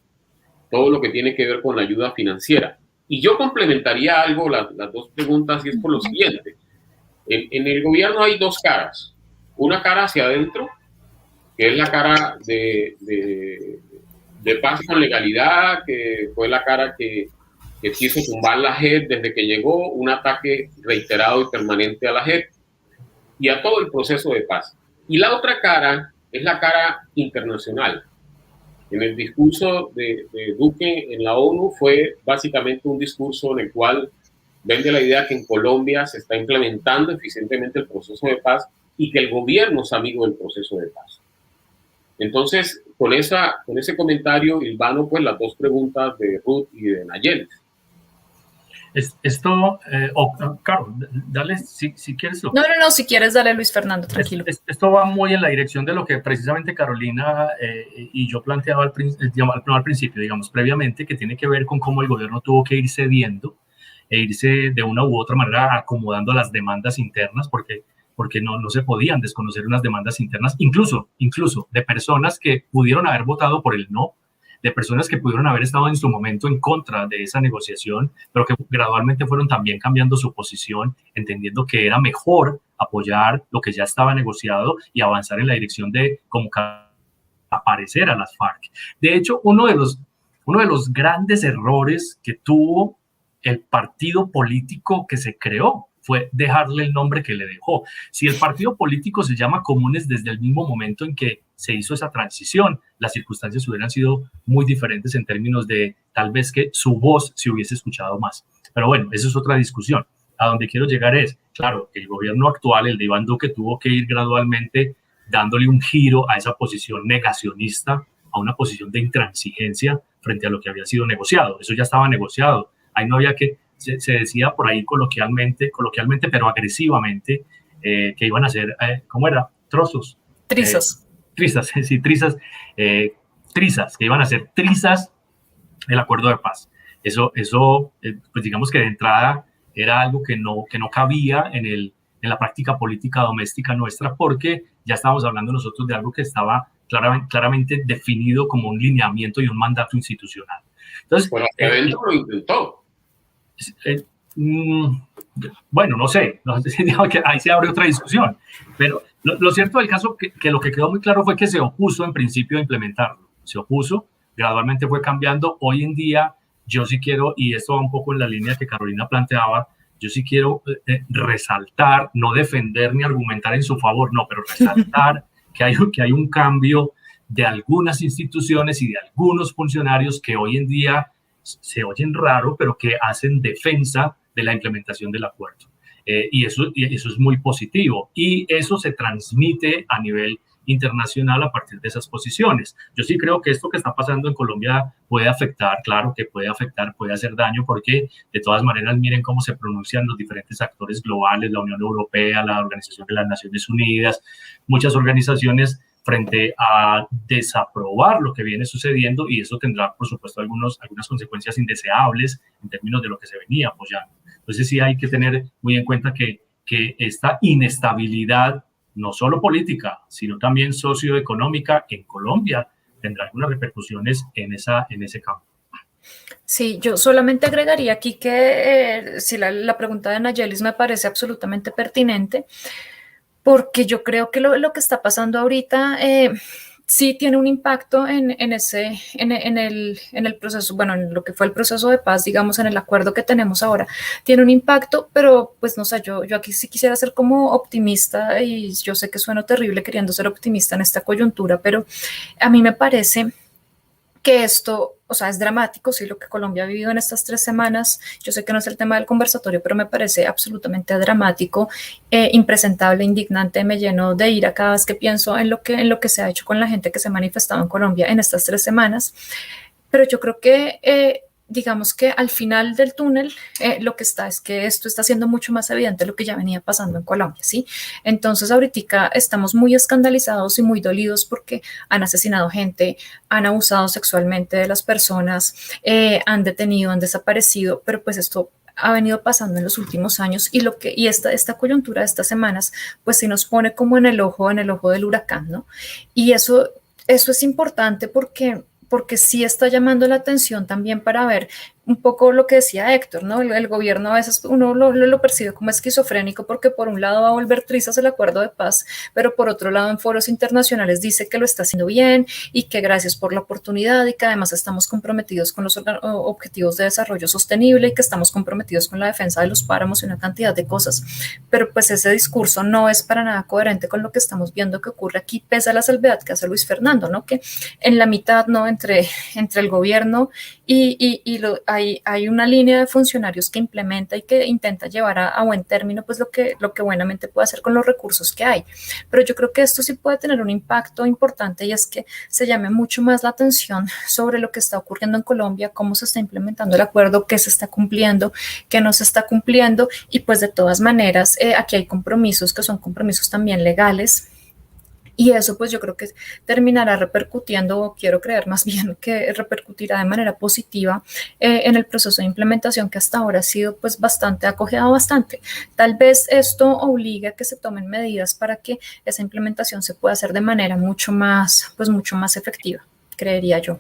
todo lo que tiene que ver con la ayuda financiera. Y yo complementaría algo, las dos preguntas, y es por lo siguiente. En el gobierno hay dos caras. Una cara hacia adentro, que es la cara de paz con legalidad, que fue la cara que quiso tumbar la JEP desde que llegó, un ataque reiterado y permanente a la JEP y a todo el proceso de paz. Y la otra cara es la cara internacional, En el discurso de Duque en la ONU fue básicamente un discurso en el cual vende la idea que en Colombia se está implementando eficientemente el proceso de paz y que el gobierno es amigo del proceso de paz. Entonces, con ese comentario, hilvano pues las dos preguntas de Ruth y de Nayeli. Esto, Caro, dale si quieres. No, si quieres, dale, Luis Fernando, tranquilo. Esto va muy en la dirección de lo que precisamente Carolina y yo planteaba al principio, digamos, previamente, que tiene que ver con cómo el gobierno tuvo que ir cediendo e irse de una u otra manera acomodando las demandas internas, porque no se podían desconocer unas demandas internas, incluso de personas que pudieron haber votado por el no, de personas que pudieron haber estado en su momento en contra de esa negociación, pero que gradualmente fueron también cambiando su posición, entendiendo que era mejor apoyar lo que ya estaba negociado y avanzar en la dirección de cómo aparecer a las FARC. De hecho, uno de los grandes errores que tuvo el partido político que se creó fue dejarle el nombre que le dejó. Si el partido político se llama Comunes desde el mismo momento en que se hizo esa transición, las circunstancias hubieran sido muy diferentes en términos de tal vez que su voz se hubiese escuchado más. Pero bueno, eso es otra discusión. A donde quiero llegar es, claro, el gobierno actual, el de Iván Duque, tuvo que ir gradualmente dándole un giro a esa posición negacionista, a una posición de intransigencia frente a lo que había sido negociado. Eso ya estaba negociado. Ahí no había que... Se decía por ahí coloquialmente, pero agresivamente, que iban a ser, ¿cómo era? Trozos. Trizas. Trizas, sí, trizas, que iban a ser trizas el acuerdo de paz. Eso pues digamos que de entrada era algo que no cabía en la práctica política doméstica nuestra, porque ya estábamos hablando nosotros de algo que estaba claramente definido como un lineamiento y un mandato institucional. Entonces, bueno, evento lo intentó. Bueno, no sé, digamos que ahí se abre otra discusión, pero lo cierto del caso que lo que quedó muy claro fue que se opuso en principio a implementarlo, se opuso, gradualmente fue cambiando. Hoy en día yo sí quiero, y esto va un poco en la línea que Carolina planteaba, yo sí quiero resaltar, no defender ni argumentar en su favor, no, pero resaltar que hay un cambio de algunas instituciones y de algunos funcionarios que hoy en día se oyen raro, pero que hacen defensa de la implementación del acuerdo. Y eso es muy positivo. Y eso se transmite a nivel internacional a partir de esas posiciones. Yo sí creo que esto que está pasando en Colombia puede afectar, claro que puede afectar, puede hacer daño, porque de todas maneras miren cómo se pronuncian los diferentes actores globales, la Unión Europea, la Organización de las Naciones Unidas, muchas organizaciones frente a desaprobar lo que viene sucediendo, y eso tendrá, por supuesto, algunas consecuencias indeseables en términos de lo que se venía apoyando. Entonces sí hay que tener muy en cuenta que esta inestabilidad, no solo política, sino también socioeconómica en Colombia, tendrá algunas repercusiones en ese campo. Sí, yo solamente agregaría aquí que si la pregunta de Nayelis me parece absolutamente pertinente, porque yo creo que lo que está pasando ahorita sí tiene un impacto en el proceso, bueno, en lo que fue el proceso de paz, digamos, en el acuerdo que tenemos ahora. Tiene un impacto, pero pues no sé, yo aquí sí quisiera ser como optimista, y yo sé que sueno terrible queriendo ser optimista en esta coyuntura, pero a mí me parece que esto, o sea, es dramático, sí, lo que Colombia ha vivido en estas 3 semanas. Yo sé que no es el tema del conversatorio, pero me parece absolutamente dramático, impresentable, indignante. Me lleno de ira cada vez que pienso en lo que se ha hecho con la gente que se ha manifestado en Colombia en estas 3 semanas. Pero yo creo que, digamos que al final del túnel, lo que está es que esto está siendo mucho más evidente de lo que ya venía pasando en Colombia, ¿sí? Entonces ahorita estamos muy escandalizados y muy dolidos porque han asesinado gente, han abusado sexualmente de las personas, han detenido, han desaparecido, pero pues esto ha venido pasando en los últimos años, y esta coyuntura de estas semanas pues sí nos pone como en el ojo del huracán, ¿no? Y eso es importante porque sí está llamando la atención también para ver un poco lo que decía Héctor, ¿no? El gobierno a veces uno lo percibe como esquizofrénico porque por un lado va a volver trizas el acuerdo de paz, pero por otro lado en foros internacionales dice que lo está haciendo bien y que gracias por la oportunidad y que además estamos comprometidos con los objetivos de desarrollo sostenible y que estamos comprometidos con la defensa de los páramos y una cantidad de cosas. Pero pues ese discurso no es para nada coherente con lo que estamos viendo que ocurre aquí, pese a la salvedad que hace Luis Fernando, ¿no? Que en la mitad, ¿no? Entre el gobierno hay una línea de funcionarios que implementa y que intenta llevar a buen término pues lo que buenamente puede hacer con los recursos que hay. Pero yo creo que esto sí puede tener un impacto importante y es que se llame mucho más la atención sobre lo que está ocurriendo en Colombia, cómo se está implementando el acuerdo, qué se está cumpliendo, qué no se está cumpliendo y pues de todas maneras aquí hay compromisos que son compromisos también legales. Y eso pues yo creo que terminará repercutiendo, o quiero creer más bien que repercutirá de manera positiva en el proceso de implementación que hasta ahora ha sido pues acogido bastante. Tal vez esto obligue a que se tomen medidas para que esa implementación se pueda hacer de manera mucho más efectiva, creería yo.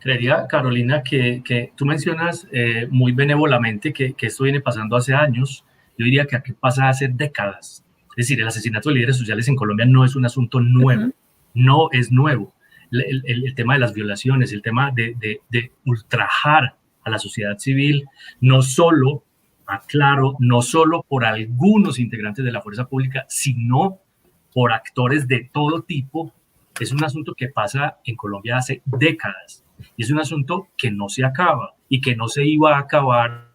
Creería, Carolina, que tú mencionas muy benévolamente que esto viene pasando hace años. Yo diría que aquí pasa hace décadas. Es decir, el asesinato de líderes sociales en Colombia no es un asunto nuevo, no es nuevo. El tema de las violaciones, el tema de ultrajar a la sociedad civil, no solo, aclaro, no solo por algunos integrantes de la fuerza pública, sino por actores de todo tipo, es un asunto que pasa en Colombia hace décadas. Y es un asunto que no se acaba y que no se iba a acabar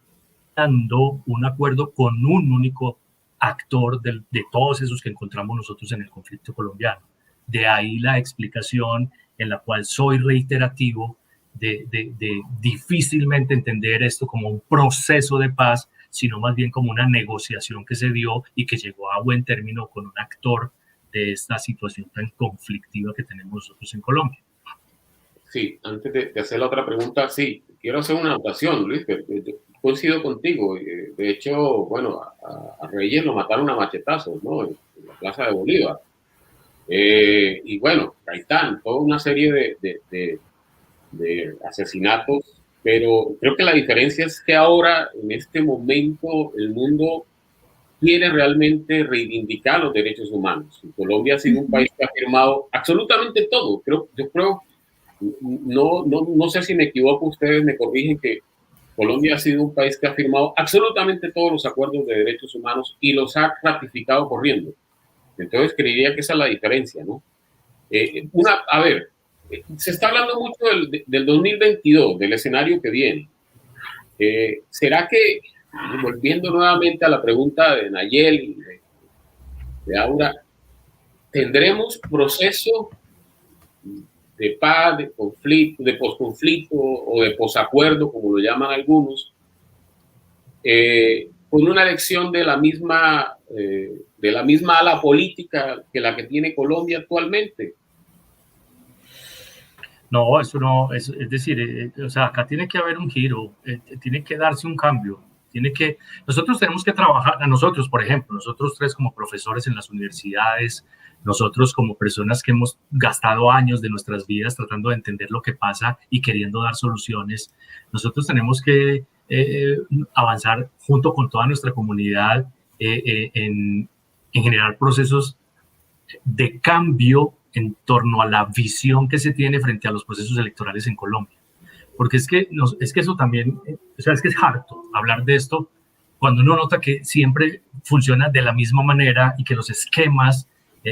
dando un acuerdo con un único actor de todos esos que encontramos nosotros en el conflicto colombiano. De ahí la explicación en la cual soy reiterativo de difícilmente entender esto como un proceso de paz, sino más bien como una negociación que se dio y que llegó a buen término con un actor de esta situación tan conflictiva que tenemos nosotros en Colombia. Sí, antes de hacer la otra pregunta, sí, quiero hacer una anotación, Luis, coincido contigo. De hecho, bueno, a Reyes lo mataron a machetazos, ¿no? En la Plaza de Bolívar. Y bueno, Gaitán, toda una serie de asesinatos, pero creo que la diferencia es que ahora, en este momento, el mundo quiere realmente reivindicar los derechos humanos. Y Colombia ha sido un país que ha firmado absolutamente todo. Yo creo, no sé si me equivoco, ustedes me corrigen, que Colombia ha sido un país que ha firmado absolutamente todos los acuerdos de derechos humanos y los ha ratificado corriendo. Entonces, creería que esa es la diferencia, ¿no? A ver, se está hablando mucho del 2022, del escenario que viene. ¿Será que, volviendo nuevamente a la pregunta de Nayel y de Aura, tendremos proceso de paz, de conflicto, de posconflicto o de posacuerdo, como lo llaman algunos, con una elección de la misma ala política que la que tiene Colombia actualmente? No, eso no, es decir, o sea, acá tiene que haber un giro, tiene que darse un cambio, nosotros tenemos que trabajar, por ejemplo, nosotros tres como profesores en las universidades, nosotros como personas que hemos gastado años de nuestras vidas tratando de entender lo que pasa y queriendo dar soluciones, nosotros tenemos que avanzar junto con toda nuestra comunidad en generar procesos de cambio en torno a la visión que se tiene frente a los procesos electorales en Colombia. Porque es que eso también, o sea, es que es harto hablar de esto cuando uno nota que siempre funciona de la misma manera y que los esquemas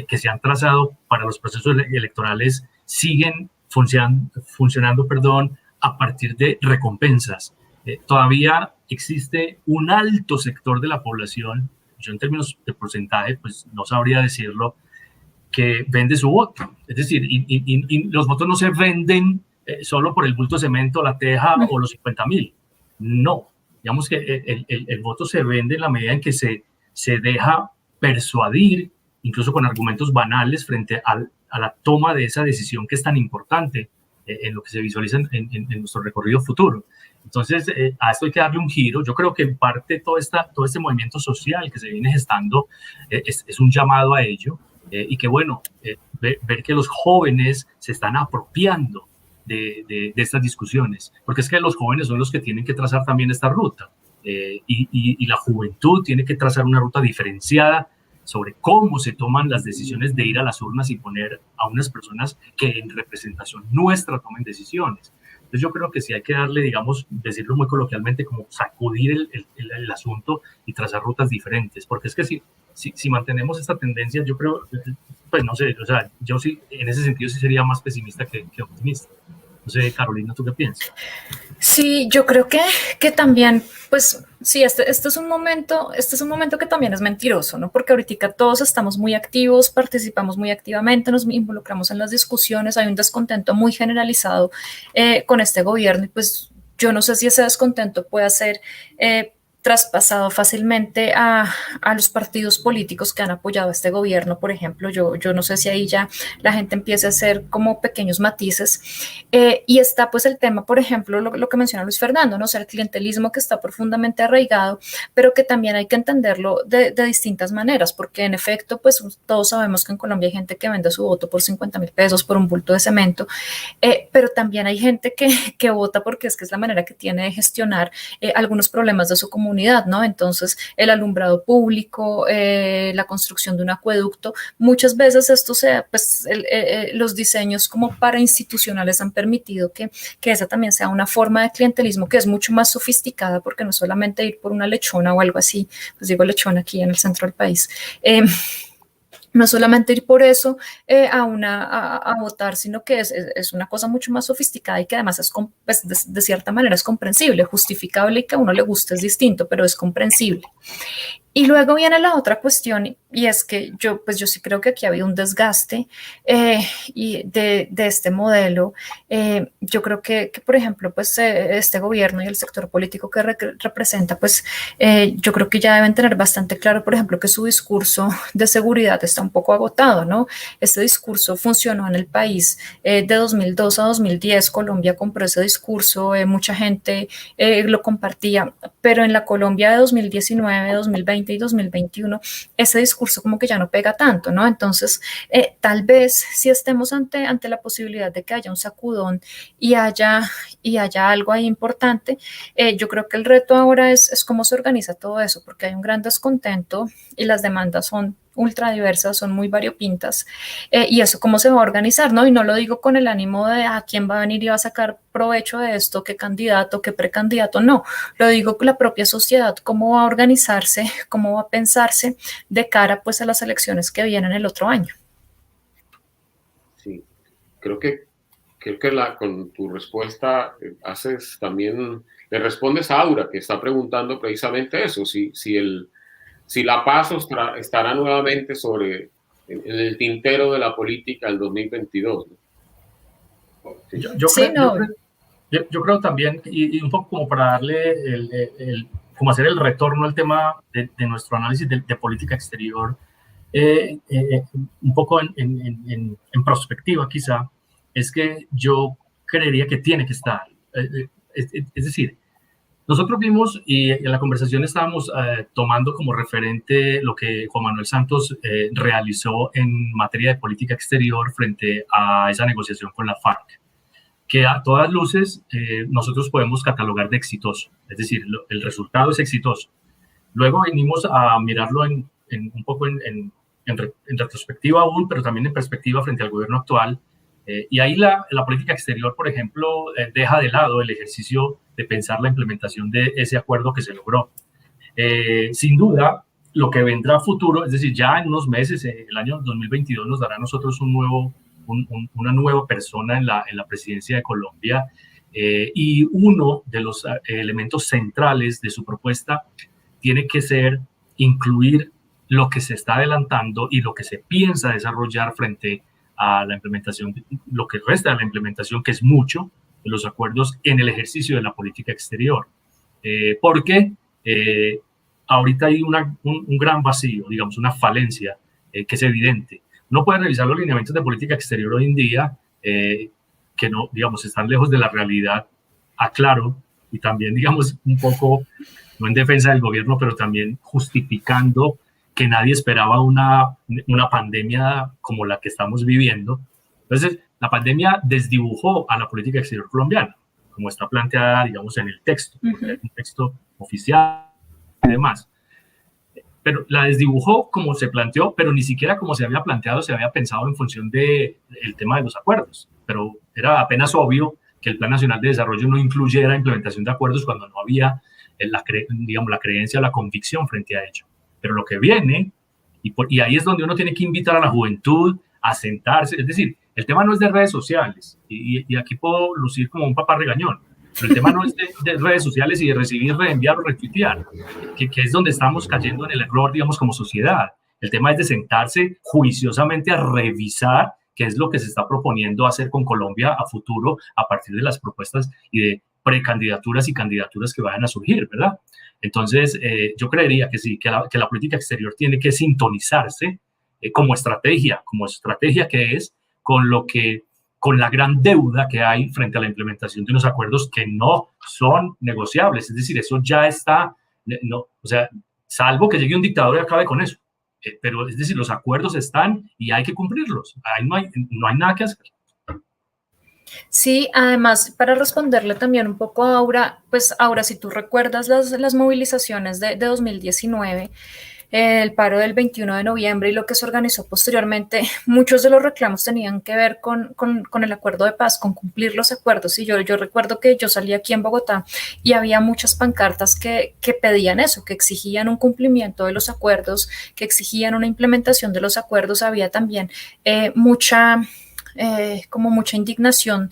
que se han trazado para los procesos electorales siguen funcionando a partir de recompensas. Todavía existe un alto sector de la población, yo en términos de porcentaje, pues no sabría decirlo, que vende su voto. Es decir, y los votos no se venden solo por el bulto de cemento, la teja o los 50,000. No, digamos que el voto se vende en la medida en que se deja persuadir, incluso con argumentos banales, frente a la toma de esa decisión que es tan importante en lo que se visualiza en nuestro recorrido futuro. Entonces, a esto hay que darle un giro. Yo creo que en parte todo este movimiento social que se viene gestando es un llamado a ello. Y que bueno, ver que los jóvenes se están apropiando de estas discusiones, porque es que los jóvenes son los que tienen que trazar también esta ruta, y la juventud tiene que trazar una ruta diferenciada sobre cómo se toman las decisiones de ir a las urnas y poner a unas personas que en representación nuestra tomen decisiones. Entonces yo creo que sí hay que darle, digamos, decirlo muy coloquialmente, como sacudir el asunto y trazar rutas diferentes, porque es que si mantenemos esta tendencia, yo creo, pues no sé, o sea, yo sí, en ese sentido sí sería más pesimista que optimista. No sé, Carolina, ¿tú qué piensas? Sí, yo creo que también, pues sí, este es un momento que también es mentiroso, ¿no? Porque ahorita todos estamos muy activos, participamos muy activamente, nos involucramos en las discusiones, hay un descontento muy generalizado con este gobierno y pues yo no sé si ese descontento puede ser traspasado fácilmente a los partidos políticos que han apoyado a este gobierno, por ejemplo. Yo no sé si ahí ya la gente empieza a hacer como pequeños matices. Y está pues el tema, por ejemplo, lo que menciona Luis Fernando, ¿no? O sea, el clientelismo que está profundamente arraigado, pero que también hay que entenderlo de distintas maneras, porque en efecto, pues todos sabemos que en Colombia hay gente que vende su voto por 50.000 pesos por un bulto de cemento, pero también hay gente que vota porque es la manera que tiene de gestionar algunos problemas de su comunidad, ¿no? Entonces, el alumbrado público, la construcción de un acueducto, muchas veces esto pues los diseños como parainstitucionales han permitido que esa también sea una forma de clientelismo que es mucho más sofisticada, porque no solamente ir por una lechona o algo así, pues digo lechona aquí en el centro del país, no solamente ir por eso a votar, sino que es una cosa mucho más sofisticada y que además es pues, de cierta manera es comprensible, justificable, y que a uno le guste es distinto, pero es comprensible. Y luego viene la otra cuestión, y es que yo sí creo que aquí ha habido un desgaste y de este modelo. Yo creo que, por ejemplo, pues este gobierno y el sector político que representa, pues yo creo que ya deben tener bastante claro, por ejemplo, que su discurso de seguridad está un poco agotado, ¿no? Este discurso funcionó en el país de 2002 a 2010, Colombia compró ese discurso, mucha gente lo compartía, pero en la Colombia de 2019, 2020 y 2021, ese discurso como que ya no pega tanto, ¿no? Entonces, tal vez si estemos ante la posibilidad de que haya un sacudón y haya algo ahí importante, yo creo que el reto ahora es cómo se organiza todo eso, porque hay un gran descontento y las demandas son ultra diversas, son muy variopintas, y eso cómo se va a organizar, ¿no? Y no lo digo con el ánimo de a quién va a venir y va a sacar provecho de esto, qué candidato, qué precandidato, no, lo digo con la propia sociedad, cómo va a organizarse, cómo va a pensarse de cara pues a las elecciones que vienen el otro año. Sí, creo que con tu respuesta haces también, le respondes a Aura, que está preguntando precisamente eso, si la paz estará nuevamente en el tintero de la política del 2022. ¿No? Sí. Yo creo también, y un poco como para darle como hacer el retorno al tema de nuestro análisis de política exterior, un poco en perspectiva quizá, es que yo creería que tiene que estar. Es decir, nosotros vimos y en la conversación estábamos tomando como referente lo que Juan Manuel Santos realizó en materia de política exterior frente a esa negociación con la FARC, que a todas luces nosotros podemos catalogar de exitoso, es decir, el resultado es exitoso. Luego venimos a mirarlo un poco en retrospectiva aún, pero también en perspectiva frente al gobierno actual. Y ahí la política exterior, por ejemplo, deja de lado el ejercicio de pensar la implementación de ese acuerdo que se logró. Sin duda, lo que vendrá a futuro, es decir, ya en unos meses, el año 2022 nos dará a nosotros una nueva persona en la presidencia de Colombia, y uno de los elementos centrales de su propuesta tiene que ser incluir lo que se está adelantando y lo que se piensa desarrollar frente a la implementación, lo que resta de la implementación, que es mucho, de los acuerdos en el ejercicio de la política exterior. Porque ahorita hay un gran vacío, digamos, una falencia que es evidente. No puede revisar los lineamientos de política exterior hoy en día, que no, digamos, están lejos de la realidad, aclaro, y también, digamos, un poco, no en defensa del gobierno, pero también justificando que nadie esperaba una pandemia como la que estamos viviendo. Entonces, la pandemia desdibujó a la política exterior colombiana, como está planteada, digamos, en el texto, un texto oficial y demás. Pero la desdibujó como se planteó, pero ni siquiera como se había planteado, se había pensado en función del tema de los acuerdos. Pero era apenas obvio que el Plan Nacional de Desarrollo no incluyera implementación de acuerdos cuando no había la creencia o la convicción frente a ello. Pero lo que viene, y ahí es donde uno tiene que invitar a la juventud a sentarse, es decir, el tema no es de redes sociales, y aquí puedo lucir como un papá regañón, pero el tema no es de redes sociales y de recibir, reenviar o retuitear, que es donde estamos cayendo en el error, digamos, como sociedad. El tema es de sentarse juiciosamente a revisar qué es lo que se está proponiendo hacer con Colombia a futuro a partir de las propuestas y de precandidaturas y candidaturas que vayan a surgir, ¿verdad? Entonces, yo creería que sí, que la política exterior tiene que sintonizarse como estrategia que es con la gran deuda que hay frente a la implementación de unos acuerdos que no son negociables. Es decir, eso ya está, no, o sea, salvo que llegue un dictador y acabe con eso. Pero es decir, los acuerdos están y hay que cumplirlos. Ahí no hay nada que hacer. Sí, además, para responderle también un poco a Aura, pues Aura, si tú recuerdas las movilizaciones de 2019, el paro del 21 de noviembre y lo que se organizó posteriormente, muchos de los reclamos tenían que ver con el acuerdo de paz, con cumplir los acuerdos. Y yo recuerdo que yo salí aquí en Bogotá y había muchas pancartas que pedían eso, que exigían un cumplimiento de los acuerdos, que exigían una implementación de los acuerdos. Había también mucha indignación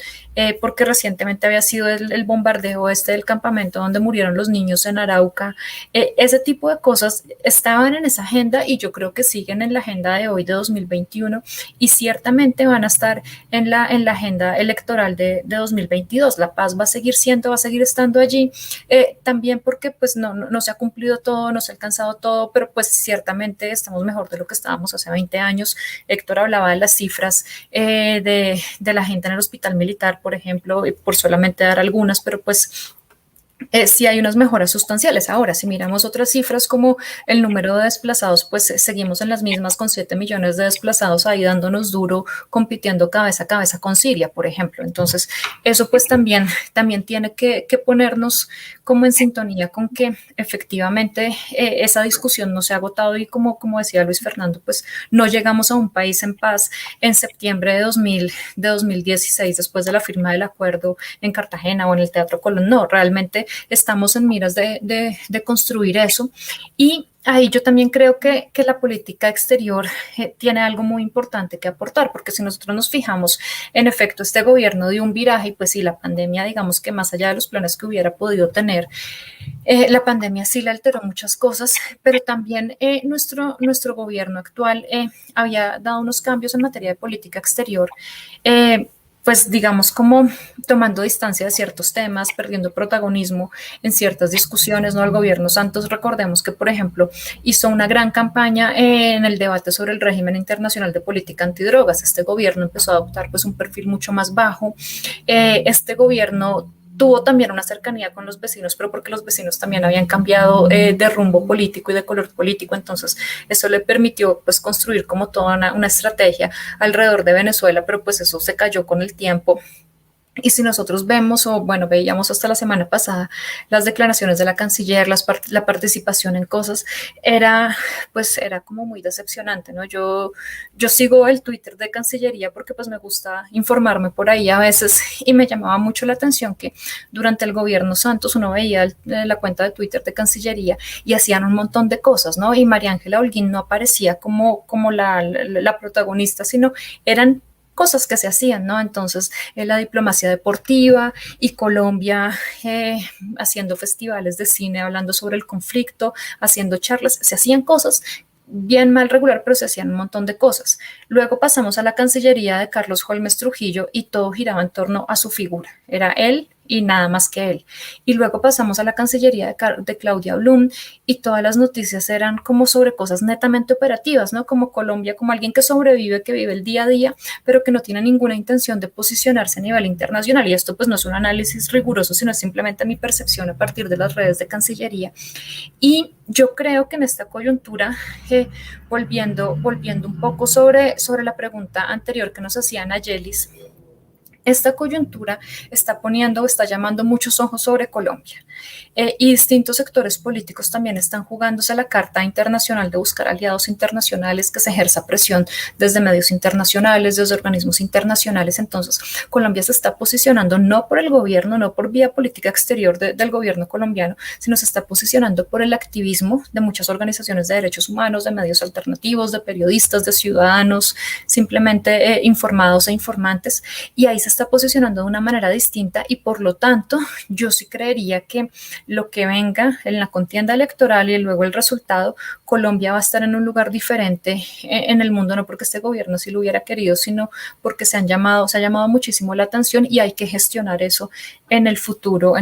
porque recientemente había sido el bombardeo del campamento donde murieron los niños en Arauca. Ese tipo de cosas estaban en esa agenda y yo creo que siguen en la agenda de hoy de 2021 y ciertamente van a estar en la agenda electoral de 2022. La paz va a seguir estando allí, también porque pues no se ha cumplido todo, no se ha alcanzado todo, pero pues ciertamente estamos mejor de lo que estábamos hace 20 años. Héctor hablaba de las cifras de la gente en el hospital militar, por ejemplo, por solamente dar algunas, pero pues sí hay unas mejoras sustanciales. Ahora, si miramos otras cifras como el número de desplazados, pues seguimos en las mismas con 7 millones de desplazados ahí dándonos duro, compitiendo cabeza a cabeza con Siria, por ejemplo. Entonces, eso pues también tiene que ponernos como en sintonía con que efectivamente esa discusión no se ha agotado y como decía Luis Fernando, pues no llegamos a un país en paz en septiembre de 2016 después de la firma del acuerdo en Cartagena o en el Teatro Colón. No, realmente estamos en miras de construir eso y ahí yo también creo que la política exterior tiene algo muy importante que aportar, porque si nosotros nos fijamos, en efecto, este gobierno dio un viraje y pues sí, la pandemia, digamos que más allá de los planes que hubiera podido tener, la pandemia sí le alteró muchas cosas, pero también nuestro gobierno actual había dado unos cambios en materia de política exterior, pues digamos como tomando distancia de ciertos temas, perdiendo protagonismo en ciertas discusiones, ¿no? El gobierno Santos, recordemos que, por ejemplo, hizo una gran campaña en el debate sobre el régimen internacional de política antidrogas. Este gobierno empezó a adoptar pues un perfil mucho más bajo. Este gobierno tuvo también una cercanía con los vecinos, pero porque los vecinos también habían cambiado de rumbo político y de color político, entonces eso le permitió pues construir como toda una estrategia alrededor de Venezuela, pero pues eso se cayó con el tiempo. Y si nosotros vemos, o bueno, veíamos hasta la semana pasada las declaraciones de la canciller, la participación en cosas, era como muy decepcionante, ¿no? Yo sigo el Twitter de Cancillería porque pues me gusta informarme por ahí a veces y me llamaba mucho la atención que durante el gobierno Santos uno veía la cuenta de Twitter de Cancillería y hacían un montón de cosas, ¿no? Y María Ángela Holguín no aparecía como la protagonista, sino eran cosas que se hacían, ¿no? Entonces, la diplomacia deportiva y Colombia haciendo festivales de cine, hablando sobre el conflicto, haciendo charlas, se hacían cosas bien mal regular, pero se hacían un montón de cosas. Luego pasamos a la Cancillería de Carlos Holmes Trujillo y todo giraba en torno a su figura. Era él y nada más que él. Y luego pasamos a la Cancillería de Claudia Blum y todas las noticias eran como sobre cosas netamente operativas, ¿no? Como Colombia, como alguien que sobrevive, que vive el día a día, pero que no tiene ninguna intención de posicionarse a nivel internacional. Y esto pues no es un análisis riguroso, sino es simplemente mi percepción a partir de las redes de Cancillería. Y yo creo que en esta coyuntura, volviendo un poco sobre la pregunta anterior que nos hacían a Yelis, esta coyuntura está poniendo o está llamando muchos ojos sobre Colombia. Y distintos sectores políticos también están jugándose la carta internacional de buscar aliados internacionales, que se ejerza presión desde medios internacionales, desde organismos internacionales. Entonces, Colombia se está posicionando no por el gobierno, no por vía política exterior del gobierno colombiano, sino se está posicionando por el activismo de muchas organizaciones de derechos humanos, de medios alternativos, de periodistas, de ciudadanos, simplemente informados e informantes, y ahí se está posicionando de una manera distinta, y por lo tanto yo sí creería que lo que venga en la contienda electoral y luego el resultado, Colombia va a estar en un lugar diferente en el mundo, no porque este gobierno sí lo hubiera querido, sino porque se ha llamado muchísimo la atención, y hay que gestionar eso en el futuro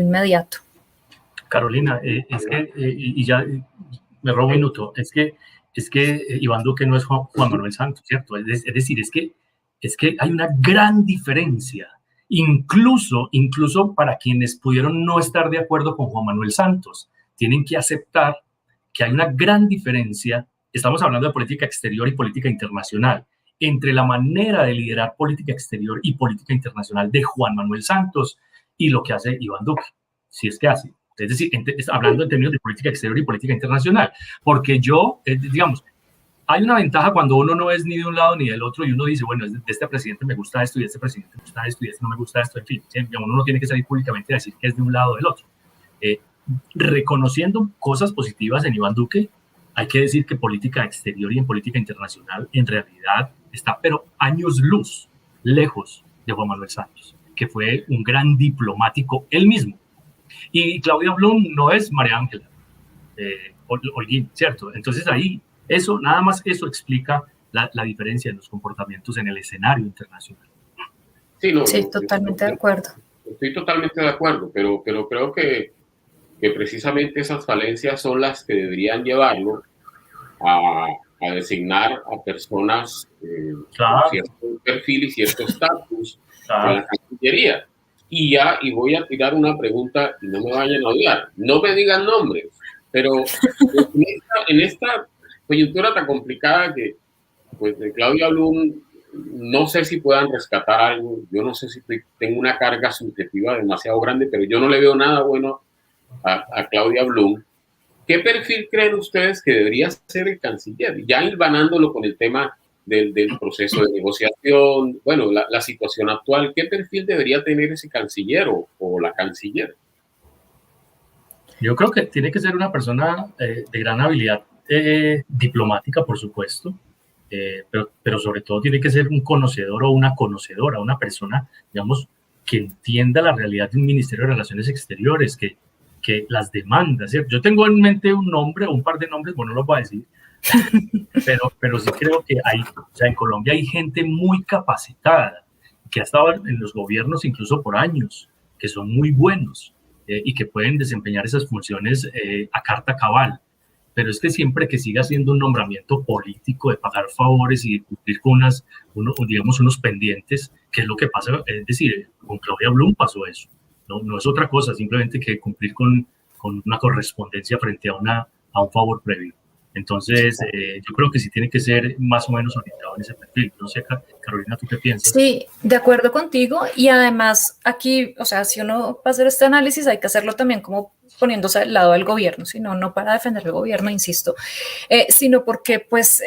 inmediato. Carolina, es que, y ya me robo un minuto, es que Iván Duque no es Juan Manuel Santos, ¿cierto? Es decir, es que hay una gran diferencia, incluso para quienes pudieron no estar de acuerdo con Juan Manuel Santos, tienen que aceptar que hay una gran diferencia. Estamos hablando de política exterior y política internacional, entre la manera de liderar política exterior y política internacional de Juan Manuel Santos y lo que hace Iván Duque, si es que hace. Es decir, hablando en términos de política exterior y política internacional, porque digamos, hay una ventaja cuando uno no es ni de un lado ni del otro, y uno dice, bueno, de este presidente me gusta esto, y de este presidente me gusta esto, y de este no me gusta esto, en fin, uno no tiene que salir públicamente a decir que es de un lado o del otro. Reconociendo cosas positivas en Iván Duque, hay que decir que política exterior y en política internacional en realidad está, pero años luz, lejos de Juan Manuel Santos, que fue un gran diplomático él mismo. Y Claudia Blum no es María Ángela Holguín, ¿cierto? Entonces ahí, nada más eso explica la diferencia en los comportamientos en el escenario internacional. Sí, totalmente de acuerdo. Estoy totalmente de acuerdo, pero creo que precisamente esas falencias son las que deberían llevarlo a designar a personas con cierto perfil y cierto estatus en la Cancillería. Y voy a tirar una pregunta, y no me vayan a odiar, no me digan nombres, pero en esta coyuntura tan complicada que, pues, de Claudia Blum, no sé si puedan rescatar algo. Yo no sé si tengo una carga subjetiva demasiado grande, pero yo no le veo nada bueno a Claudia Blum. ¿Qué perfil creen ustedes que debería ser el canciller? Ya hilvanándolo con el tema del proceso de negociación, bueno, la situación actual, ¿qué perfil debería tener ese canciller o la canciller? Yo creo que tiene que ser una persona de gran habilidad diplomática, por supuesto, pero sobre todo tiene que ser un conocedor o una conocedora, una persona, digamos, que entienda la realidad de un Ministerio de Relaciones Exteriores, que las demandas, ¿cierto? Yo tengo en mente un nombre o un par de nombres, bueno, no los voy a decir, pero sí creo que en Colombia hay gente muy capacitada, que ha estado en los gobiernos incluso por años, que son muy buenos y que pueden desempeñar esas funciones a carta cabal. Pero es que siempre que siga siendo un nombramiento político de pagar favores y de cumplir con unos pendientes, que es lo que pasa, es decir, con Claudia Blum pasó eso. No es otra cosa, simplemente que cumplir con una correspondencia frente a un favor previo. Entonces, yo creo que sí tiene que ser más o menos orientado en ese perfil. No sé, Carolina, ¿tú qué piensas? Sí, de acuerdo contigo. Y además aquí, o sea, si uno va a hacer este análisis, hay que hacerlo también como poniéndose al lado del gobierno, sino no para defender el gobierno, insisto, sino porque pues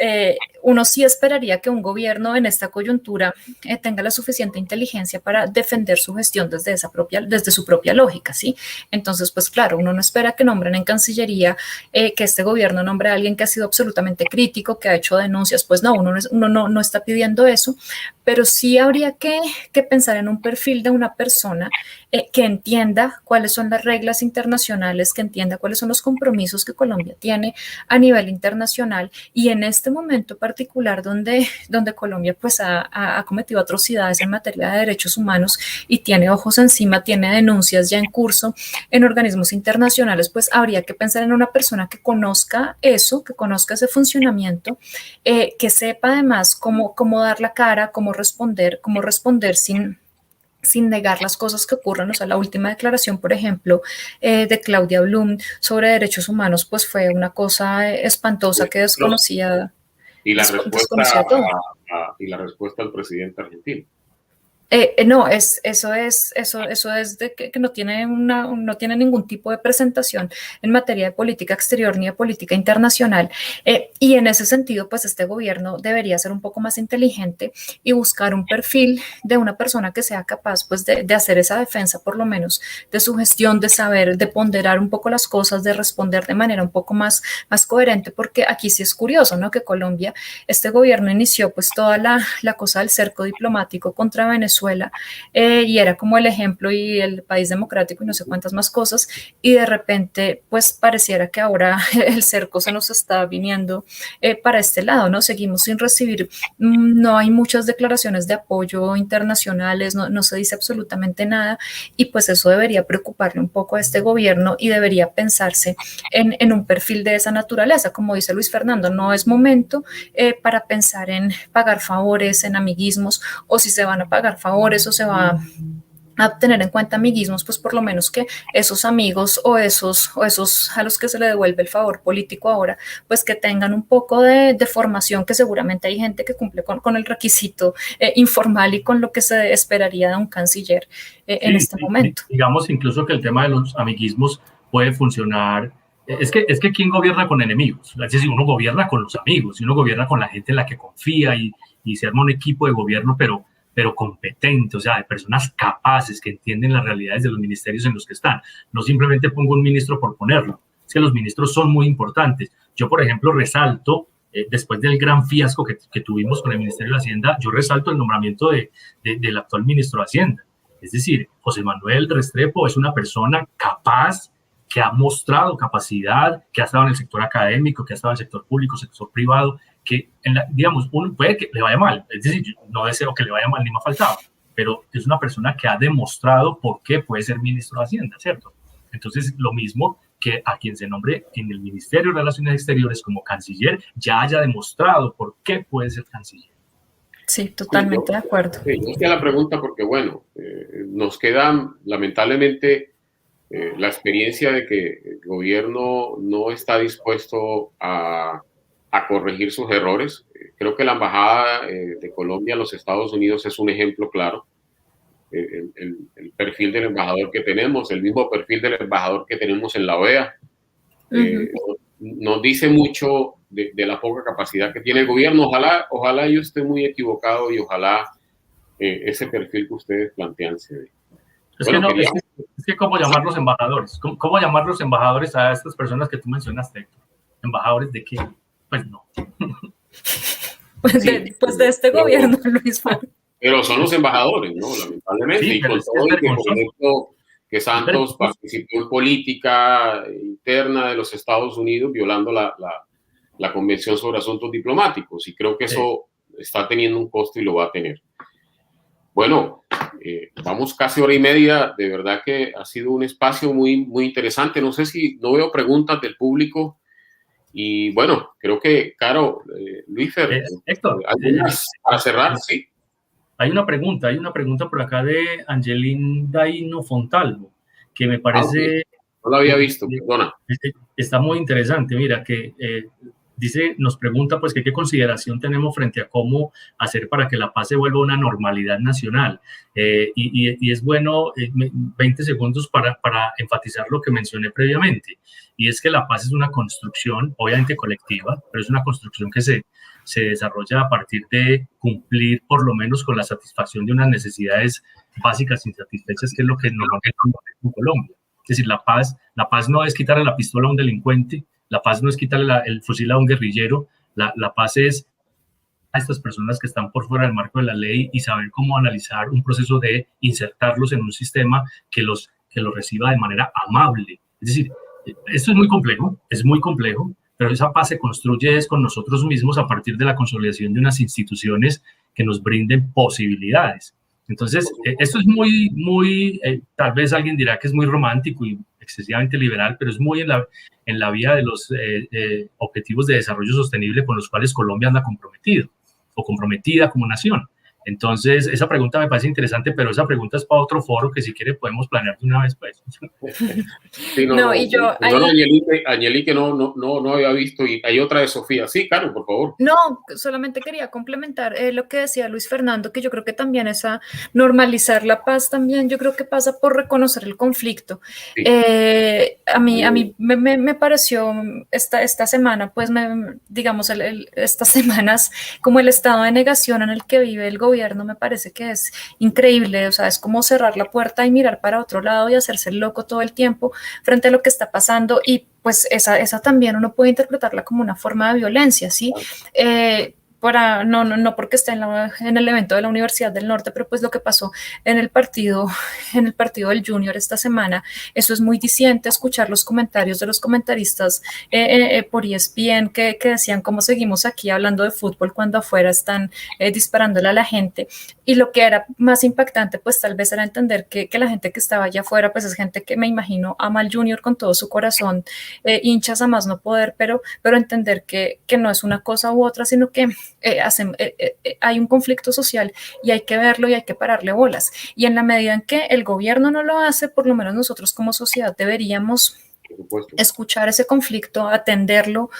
uno sí esperaría que un gobierno en esta coyuntura tenga la suficiente inteligencia para defender su gestión desde su propia lógica, ¿sí? Entonces, pues claro, uno no espera que nombren en Cancillería, que este gobierno nombre a alguien que ha sido absolutamente crítico, que ha hecho denuncias, pues no, uno no está pidiendo eso, pero sí habría que pensar en un perfil de una persona que entienda cuáles son las reglas internacionales, que entienda cuáles son los compromisos que Colombia tiene a nivel internacional, y en este momento particular donde Colombia pues ha cometido atrocidades en materia de derechos humanos y tiene ojos encima, tiene denuncias ya en curso en organismos internacionales, pues habría que pensar en una persona que conozca eso, que conozca ese funcionamiento, que sepa además cómo dar la cara, cómo responder sin negar las cosas que ocurren. O sea, la última declaración, por ejemplo, de Claudia Blum sobre derechos humanos, pues fue una cosa espantosa que desconocía. Y la respuesta al presidente argentino. No, eso es de que no tiene no tiene ningún tipo de presentación en materia de política exterior ni de política internacional. Y en ese sentido, pues este gobierno debería ser un poco más inteligente y buscar un perfil de una persona que sea capaz, pues, de hacer esa defensa, por lo menos, de su gestión, de saber, de ponderar un poco las cosas, de responder de manera un poco más coherente, porque aquí sí es curioso, ¿no? Que Colombia, este gobierno inició pues toda la cosa del cerco diplomático contra Venezuela, y era como el ejemplo y el país democrático y no sé cuántas más cosas, y de repente pues pareciera que ahora el cerco se nos está viniendo para este lado, ¿no? Seguimos sin recibir, no hay muchas declaraciones de apoyo internacionales, no se dice absolutamente nada, y pues eso debería preocuparle un poco a este gobierno y debería pensarse en un perfil de esa naturaleza. Como dice Luis Fernando, no es momento para pensar en pagar favores, en amiguismos, o si se van a pagar favores o se va a tener en cuenta amiguismos, pues por lo menos que esos amigos o esos a los que se le devuelve el favor político ahora, pues que tengan un poco de formación, que seguramente hay gente que cumple con el requisito informal y con lo que se esperaría de un canciller en este momento. Digamos incluso que el tema de los amiguismos puede funcionar. Es que ¿quién gobierna con enemigos? Es decir, uno gobierna con los amigos y uno gobierna con la gente en la que confía y se arma un equipo de gobierno, pero competente, o sea, de personas capaces que entienden las realidades de los ministerios en los que están. No simplemente pongo un ministro por ponerlo, es que los ministros son muy importantes. Yo, por ejemplo, resalto, después del gran fiasco que tuvimos con el Ministerio de Hacienda, yo resalto el nombramiento del actual ministro de Hacienda. Es decir, José Manuel Restrepo es una persona capaz, que ha mostrado capacidad, que ha estado en el sector académico, que ha estado en el sector público, sector privado, que, digamos, uno puede que le vaya mal, es decir, yo no deseo que le vaya mal ni me ha faltado, pero es una persona que ha demostrado por qué puede ser ministro de Hacienda, ¿cierto? Entonces, lo mismo que a quien se nombre en el Ministerio de Relaciones Exteriores como canciller, ya haya demostrado por qué puede ser canciller. Sí, totalmente de acuerdo. Sí, yo hacía la pregunta porque, bueno, nos queda lamentablemente la experiencia de que el gobierno no está dispuesto a corregir sus errores. Creo que la embajada de Colombia a los Estados Unidos es un ejemplo claro. El perfil del embajador que tenemos, el mismo perfil del embajador que tenemos en la OEA, nos dice mucho de la poca capacidad que tiene el gobierno. Ojalá yo esté muy equivocado y ojalá ese perfil que ustedes plantean se dé. Bueno, es que ¿cómo llamar los embajadores? ¿Cómo llamar los embajadores a estas personas que tú mencionaste, Héctor? ¿Embajadores de qué? Pues no. Pues de este gobierno, Luis. Pero son los embajadores, ¿no? Lamentablemente. Sí, y con todo y que, por ejemplo, que Santos participó en política interna de los Estados Unidos violando la Convención sobre Asuntos Diplomáticos. Y creo que eso está teniendo un costo y lo va a tener. Bueno, vamos casi hora y media. De verdad que ha sido un espacio muy, muy interesante. No sé si no veo preguntas del público. Y bueno, creo que, Caro, Luis Fer, Héctor, para cerrar, sí. Hay una pregunta por acá de Angelín Daino Fontalvo, que me parece... No la había visto, perdona. Está muy interesante, mira, que nos pregunta pues que qué consideración tenemos frente a cómo hacer para que la paz se vuelva una normalidad nacional. Y es bueno 20 segundos para enfatizar lo que mencioné previamente. Y es que la paz es una construcción, obviamente colectiva, pero es una construcción que se desarrolla a partir de cumplir por lo menos con la satisfacción de unas necesidades básicas insatisfechas, que es lo que normalmente en Colombia. Es decir, la paz no es quitarle la pistola a un delincuente, la paz no es quitarle el fusil a un guerrillero, la paz es a estas personas que están por fuera del marco de la ley y saber cómo analizar un proceso de insertarlos en un sistema que los reciba de manera amable. Es decir, esto es muy complejo, pero esa paz se construye con nosotros mismos a partir de la consolidación de unas instituciones que nos brinden posibilidades. Entonces, esto es muy, tal vez alguien dirá que es muy romántico y excesivamente liberal, pero es muy en la vía de los objetivos de desarrollo sostenible con los cuales Colombia anda comprometido o comprometida como nación. Entonces, esa pregunta me parece interesante, pero esa pregunta es para otro foro que si quiere podemos planear de una vez, pues. Sí, Angelique no había visto, y hay otra de Sofía. Sí, claro, por favor. No, solamente quería complementar lo que decía Luis Fernando, que yo creo que también esa normalizar la paz también, yo creo que pasa por reconocer el conflicto. Sí. A mí me pareció esta semana, pues digamos, estas semanas, como el estado de negación en el que vive el gobierno, me parece que es increíble. O sea, es como cerrar la puerta y mirar para otro lado y hacerse el loco todo el tiempo frente a lo que está pasando, y pues esa también uno puede interpretarla como una forma de violencia, ¿sí? No porque esté en el evento de la Universidad del Norte, pero pues lo que pasó en el partido del Junior esta semana, eso es muy diciente. Escuchar los comentarios de los comentaristas por ESPN que decían cómo seguimos aquí hablando de fútbol cuando afuera están disparándole a la gente. Y lo que era más impactante, pues tal vez era entender que la gente que estaba allá afuera, pues es gente que me imagino ama al Junior con todo su corazón, hinchas a más no poder, pero entender que no es una cosa u otra, sino que hay un conflicto social y hay que verlo y hay que pararle bolas. Y en la medida en que el gobierno no lo hace, por lo menos nosotros como sociedad deberíamos escuchar ese conflicto, atenderlo,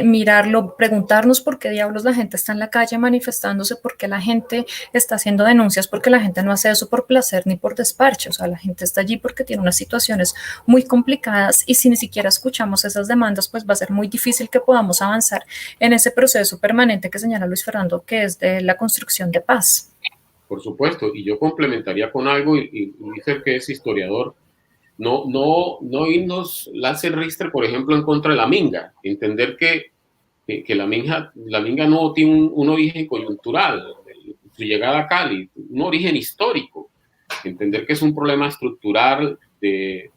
mirarlo, preguntarnos por qué diablos la gente está en la calle manifestándose, por qué la gente está haciendo denuncias, porque la gente no hace eso por placer ni por despacho. O sea, la gente está allí porque tiene unas situaciones muy complicadas, y si ni siquiera escuchamos esas demandas, pues va a ser muy difícil que podamos avanzar en ese proceso permanente que señala Luis Fernando, que es de la construcción de paz. Por supuesto, y yo complementaría con algo, y dice que es historiador. No irnos Lance Richter, por ejemplo, en contra de la minga. Entender que la minga no tiene un origen coyuntural, su llegada a Cali, un origen histórico. Entender que es un problema estructural de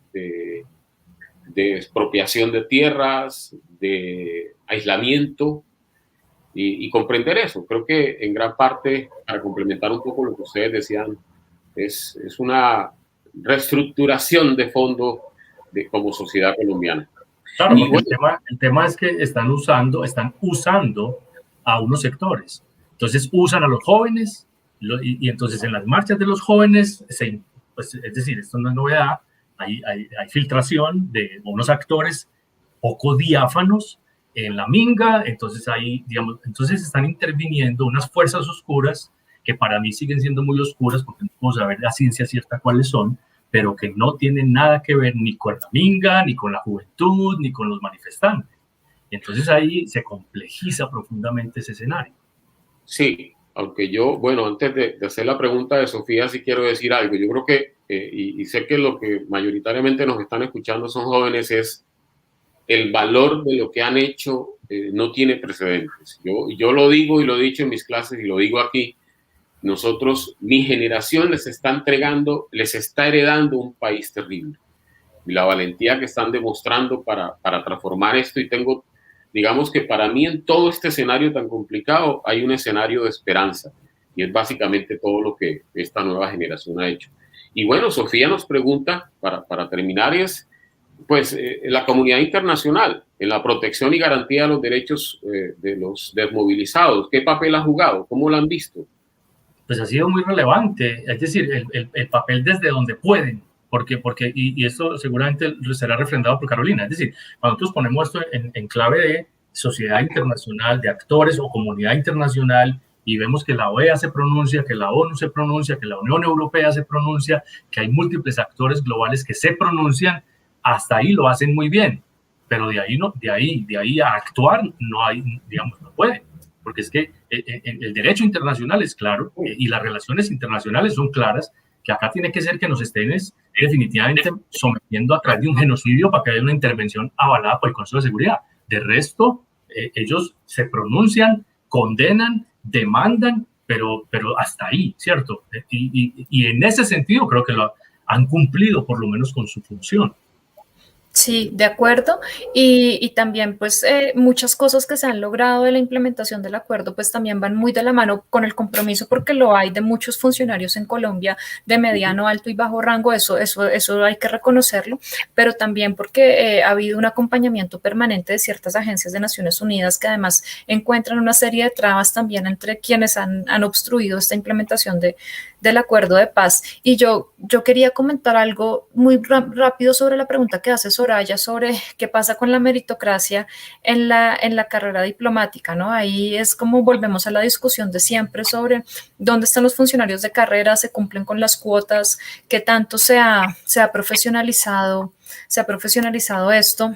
expropiación de tierras, de aislamiento, y comprender eso. Creo que en gran parte, para complementar un poco lo que ustedes decían, es una reestructuración de fondo como sociedad colombiana. Claro, porque el tema es que están usando a unos sectores. Entonces usan a los jóvenes, y entonces en las marchas de los jóvenes, pues, es decir, esto no es novedad, hay filtración de unos actores poco diáfanos en la minga. Entonces entonces están interviniendo unas fuerzas oscuras que para mí siguen siendo muy oscuras, porque no podemos saber la ciencia cierta cuáles son, pero que no tienen nada que ver ni con la minga, ni con la juventud, ni con los manifestantes. Entonces ahí se complejiza profundamente ese escenario. Sí, aunque yo, bueno, antes de hacer la pregunta de Sofía, sí quiero decir algo. Yo creo que, y sé que lo que mayoritariamente nos están escuchando son jóvenes, es el valor de lo que han hecho no tiene precedentes. Yo lo digo y lo he dicho en mis clases y lo digo aquí. Nosotros, mi generación les está heredando un país terrible. Y la valentía que están demostrando para transformar esto, y digamos que para mí en todo este escenario tan complicado hay un escenario de esperanza, y es básicamente todo lo que esta nueva generación ha hecho. Y bueno, Sofía nos pregunta, para terminar, pues la comunidad internacional en la protección y garantía de los derechos de los desmovilizados, ¿qué papel ha jugado? ¿Cómo lo han visto? Pues ha sido muy relevante, es decir, el papel desde donde pueden, porque y esto seguramente será refrendado por Carolina. Es decir, cuando nosotros ponemos esto en clave de sociedad internacional, de actores o comunidad internacional, y vemos que la OEA se pronuncia, que la ONU se pronuncia, que la Unión Europea se pronuncia, que hay múltiples actores globales que se pronuncian, hasta ahí lo hacen muy bien, pero de ahí a actuar no hay, digamos, no pueden. Porque es que el derecho internacional es claro, y las relaciones internacionales son claras, que acá tiene que ser que nos estén definitivamente sometiendo a través de un genocidio para que haya una intervención avalada por el Consejo de Seguridad. De resto, ellos se pronuncian, condenan, demandan, pero hasta ahí, ¿cierto? Y en ese sentido creo que lo han cumplido por lo menos con su función. Sí, de acuerdo. Y también pues muchas cosas que se han logrado de la implementación del acuerdo pues también van muy de la mano con el compromiso porque lo hay de muchos funcionarios en Colombia de mediano, alto y bajo rango, eso hay que reconocerlo, pero también porque ha habido un acompañamiento permanente de ciertas agencias de Naciones Unidas que además encuentran una serie de trabas también entre quienes han obstruido esta implementación del acuerdo de paz. Y yo quería comentar algo muy rápido sobre la pregunta que hace Soraya sobre qué pasa con la meritocracia en la carrera diplomática, ¿no? Ahí es como volvemos a la discusión de siempre sobre dónde están los funcionarios de carrera, se cumplen con las cuotas, qué tanto se ha profesionalizado esto.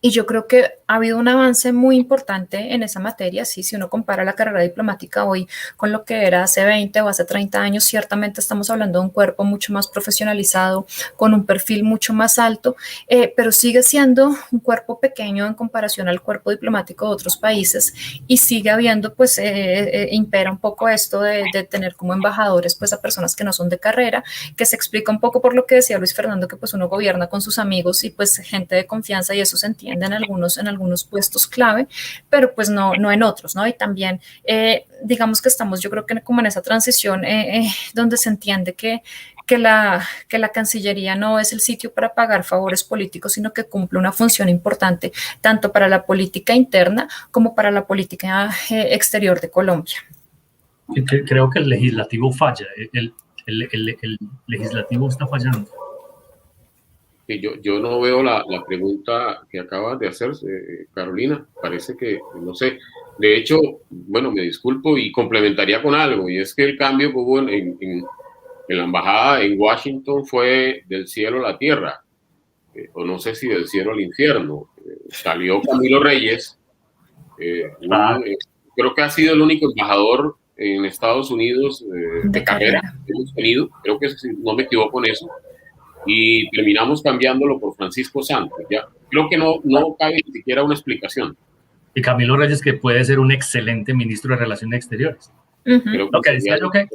Y yo creo que ha habido un avance muy importante en esa materia, sí, si uno compara la carrera diplomática hoy con lo que era hace 20 o hace 30 años, ciertamente estamos hablando de un cuerpo mucho más profesionalizado, con un perfil mucho más alto, pero sigue siendo un cuerpo pequeño en comparación al cuerpo diplomático de otros países y sigue habiendo, pues, impera un poco esto de tener como embajadores, pues, a personas que no son de carrera, que se explica un poco por lo que decía Luis Fernando, que pues uno gobierna con sus amigos y pues gente de confianza y eso se entiende en algunos puestos clave, pero pues no en otros, ¿no? Y también, digamos que estamos, yo creo que como en esa transición donde se entiende que la Cancillería no es el sitio para pagar favores políticos, sino que cumple una función importante tanto para la política interna como para la política exterior de Colombia. Creo que el legislativo falla, el legislativo está fallando. Yo no veo la pregunta que acabas de hacer, Carolina. Parece que, no sé. De hecho, bueno, me disculpo y complementaría con algo, y es que el cambio que hubo en la embajada en Washington fue del cielo a la tierra, o no sé si del cielo al infierno. Salió Camilo Reyes, creo que ha sido el único embajador en Estados Unidos de carrera que hemos tenido, creo que no me equivoco con eso. Y terminamos cambiándolo por Francisco Santos. Ya creo que no cabe ni siquiera una explicación. Y Camilo Reyes, que puede ser un excelente ministro de Relaciones Exteriores. Lo que decía yo, que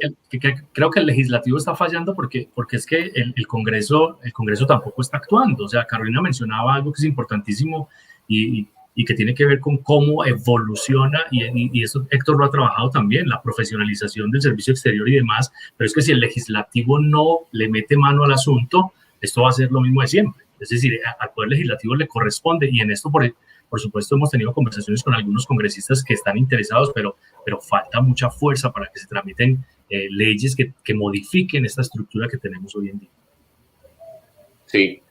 creo que el legislativo está fallando porque es que el Congreso tampoco está actuando. O sea, Carolina mencionaba algo que es importantísimo y que tiene que ver con cómo evoluciona, y eso Héctor lo ha trabajado también, la profesionalización del servicio exterior y demás, pero es que si el legislativo no le mete mano al asunto, esto va a ser lo mismo de siempre. Es decir, al Poder Legislativo le corresponde, y en esto, por supuesto, hemos tenido conversaciones con algunos congresistas que están interesados, pero falta mucha fuerza para que se tramiten leyes que modifiquen esta estructura que tenemos hoy en día. Sí,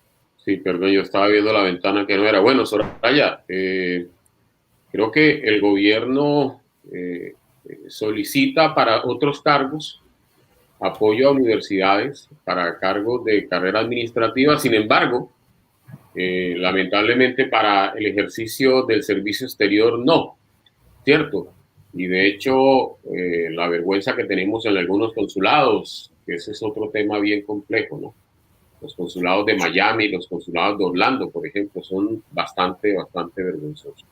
perdón, yo estaba viendo la ventana que no era. Bueno, Soraya, creo que el gobierno solicita para otros cargos apoyo a universidades para cargos de carrera administrativa. Sin embargo, lamentablemente para el ejercicio del servicio exterior no, ¿cierto? Y de hecho, la vergüenza que tenemos en algunos consulados, que ese es otro tema bien complejo, ¿no? Los consulados de Miami, los consulados de Orlando, por ejemplo, son bastante vergonzosos.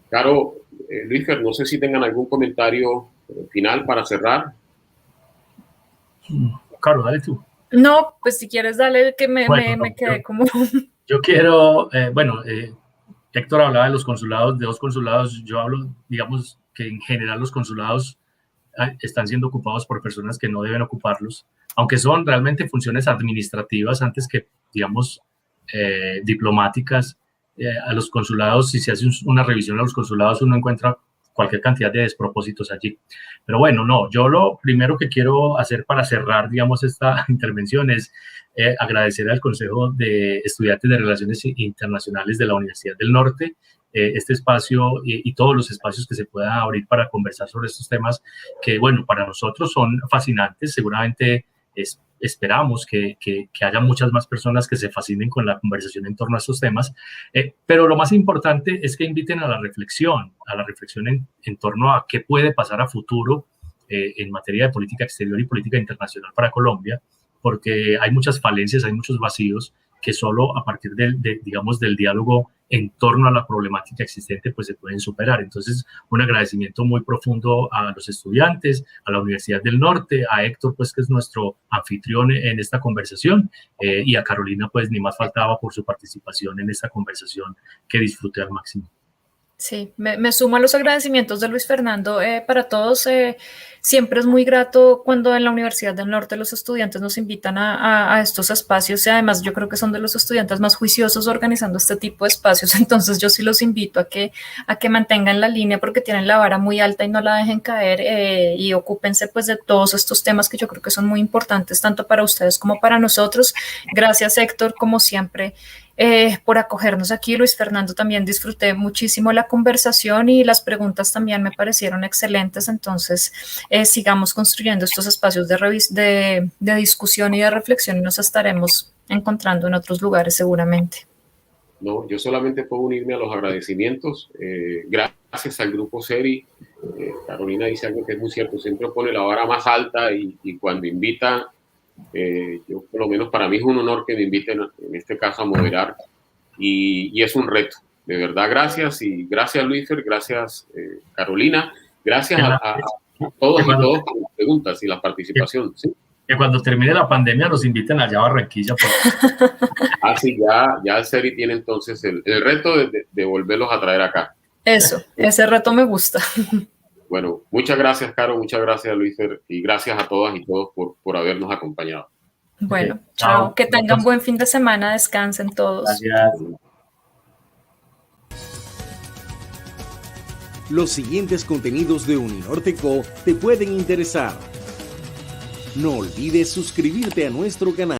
Caro, Luis, no sé si tengan algún comentario final para cerrar. Caro, dale tú. No, pues si quieres dale, que me quedé como... Yo quiero, Héctor hablaba de los consulados, de 2 consulados. Yo hablo, digamos, que en general los consulados están siendo ocupados por personas que no deben ocuparlos, aunque son realmente funciones administrativas antes que, digamos, diplomáticas. A los consulados, si se hace una revisión a los consulados, uno encuentra cualquier cantidad de despropósitos allí. Pero bueno, no, yo lo primero que quiero hacer para cerrar, digamos, esta intervención es agradecer al Consejo de Estudiantes de Relaciones Internacionales de la Universidad del Norte este espacio y todos los espacios que se puedan abrir para conversar sobre estos temas que, bueno, para nosotros son fascinantes. Seguramente esperamos que haya muchas más personas que se fascinen con la conversación en torno a estos temas, pero lo más importante es que inviten a la reflexión en torno a qué puede pasar a futuro en materia de política exterior y política internacional para Colombia, porque hay muchas falencias, hay muchos vacíos que solo a partir digamos, del diálogo en torno a la problemática existente, pues se pueden superar. Entonces, un agradecimiento muy profundo a los estudiantes, a la Universidad del Norte, a Héctor, pues, que es nuestro anfitrión en esta conversación, y a Carolina, pues, ni más faltaba por su participación en esta conversación, que disfruté al máximo. Sí, me sumo a los agradecimientos de Luis Fernando para todos. Siempre es muy grato cuando en la Universidad del Norte los estudiantes nos invitan a estos espacios, y además yo creo que son de los estudiantes más juiciosos organizando este tipo de espacios. Entonces yo sí los invito a que mantengan la línea, porque tienen la vara muy alta y no la dejen caer, y ocúpense pues de todos estos temas que yo creo que son muy importantes tanto para ustedes como para nosotros. Gracias, Héctor, como siempre, por acogernos aquí. Luis Fernando, también disfruté muchísimo la conversación y las preguntas también me parecieron excelentes. Entonces sigamos construyendo estos espacios de discusión y de reflexión, y nos estaremos encontrando en otros lugares seguramente. No, yo solamente puedo unirme a los agradecimientos. Gracias al grupo SERI. Carolina dice algo que es muy cierto, siempre pone la vara más alta, y cuando invita, yo por lo menos para mí es un honor que me inviten en este caso a moderar, y es un reto, de verdad. Gracias, y gracias Luisfer, gracias Carolina, gracias a todos y todos por las preguntas y la participación. ¿Sí? Que cuando termine la pandemia nos inviten allá a Barranquilla. Sí, ya el SERI tiene entonces el reto de volverlos a traer acá. Eso, ese reto me gusta. Bueno, muchas gracias, Caro, muchas gracias, Luisfer, y gracias a todas y todos por habernos acompañado. Bueno, chao. Que tengan buen fin de semana, descansen todos. Gracias. Los siguientes contenidos de Uninorteco te pueden interesar. No olvides suscribirte a nuestro canal.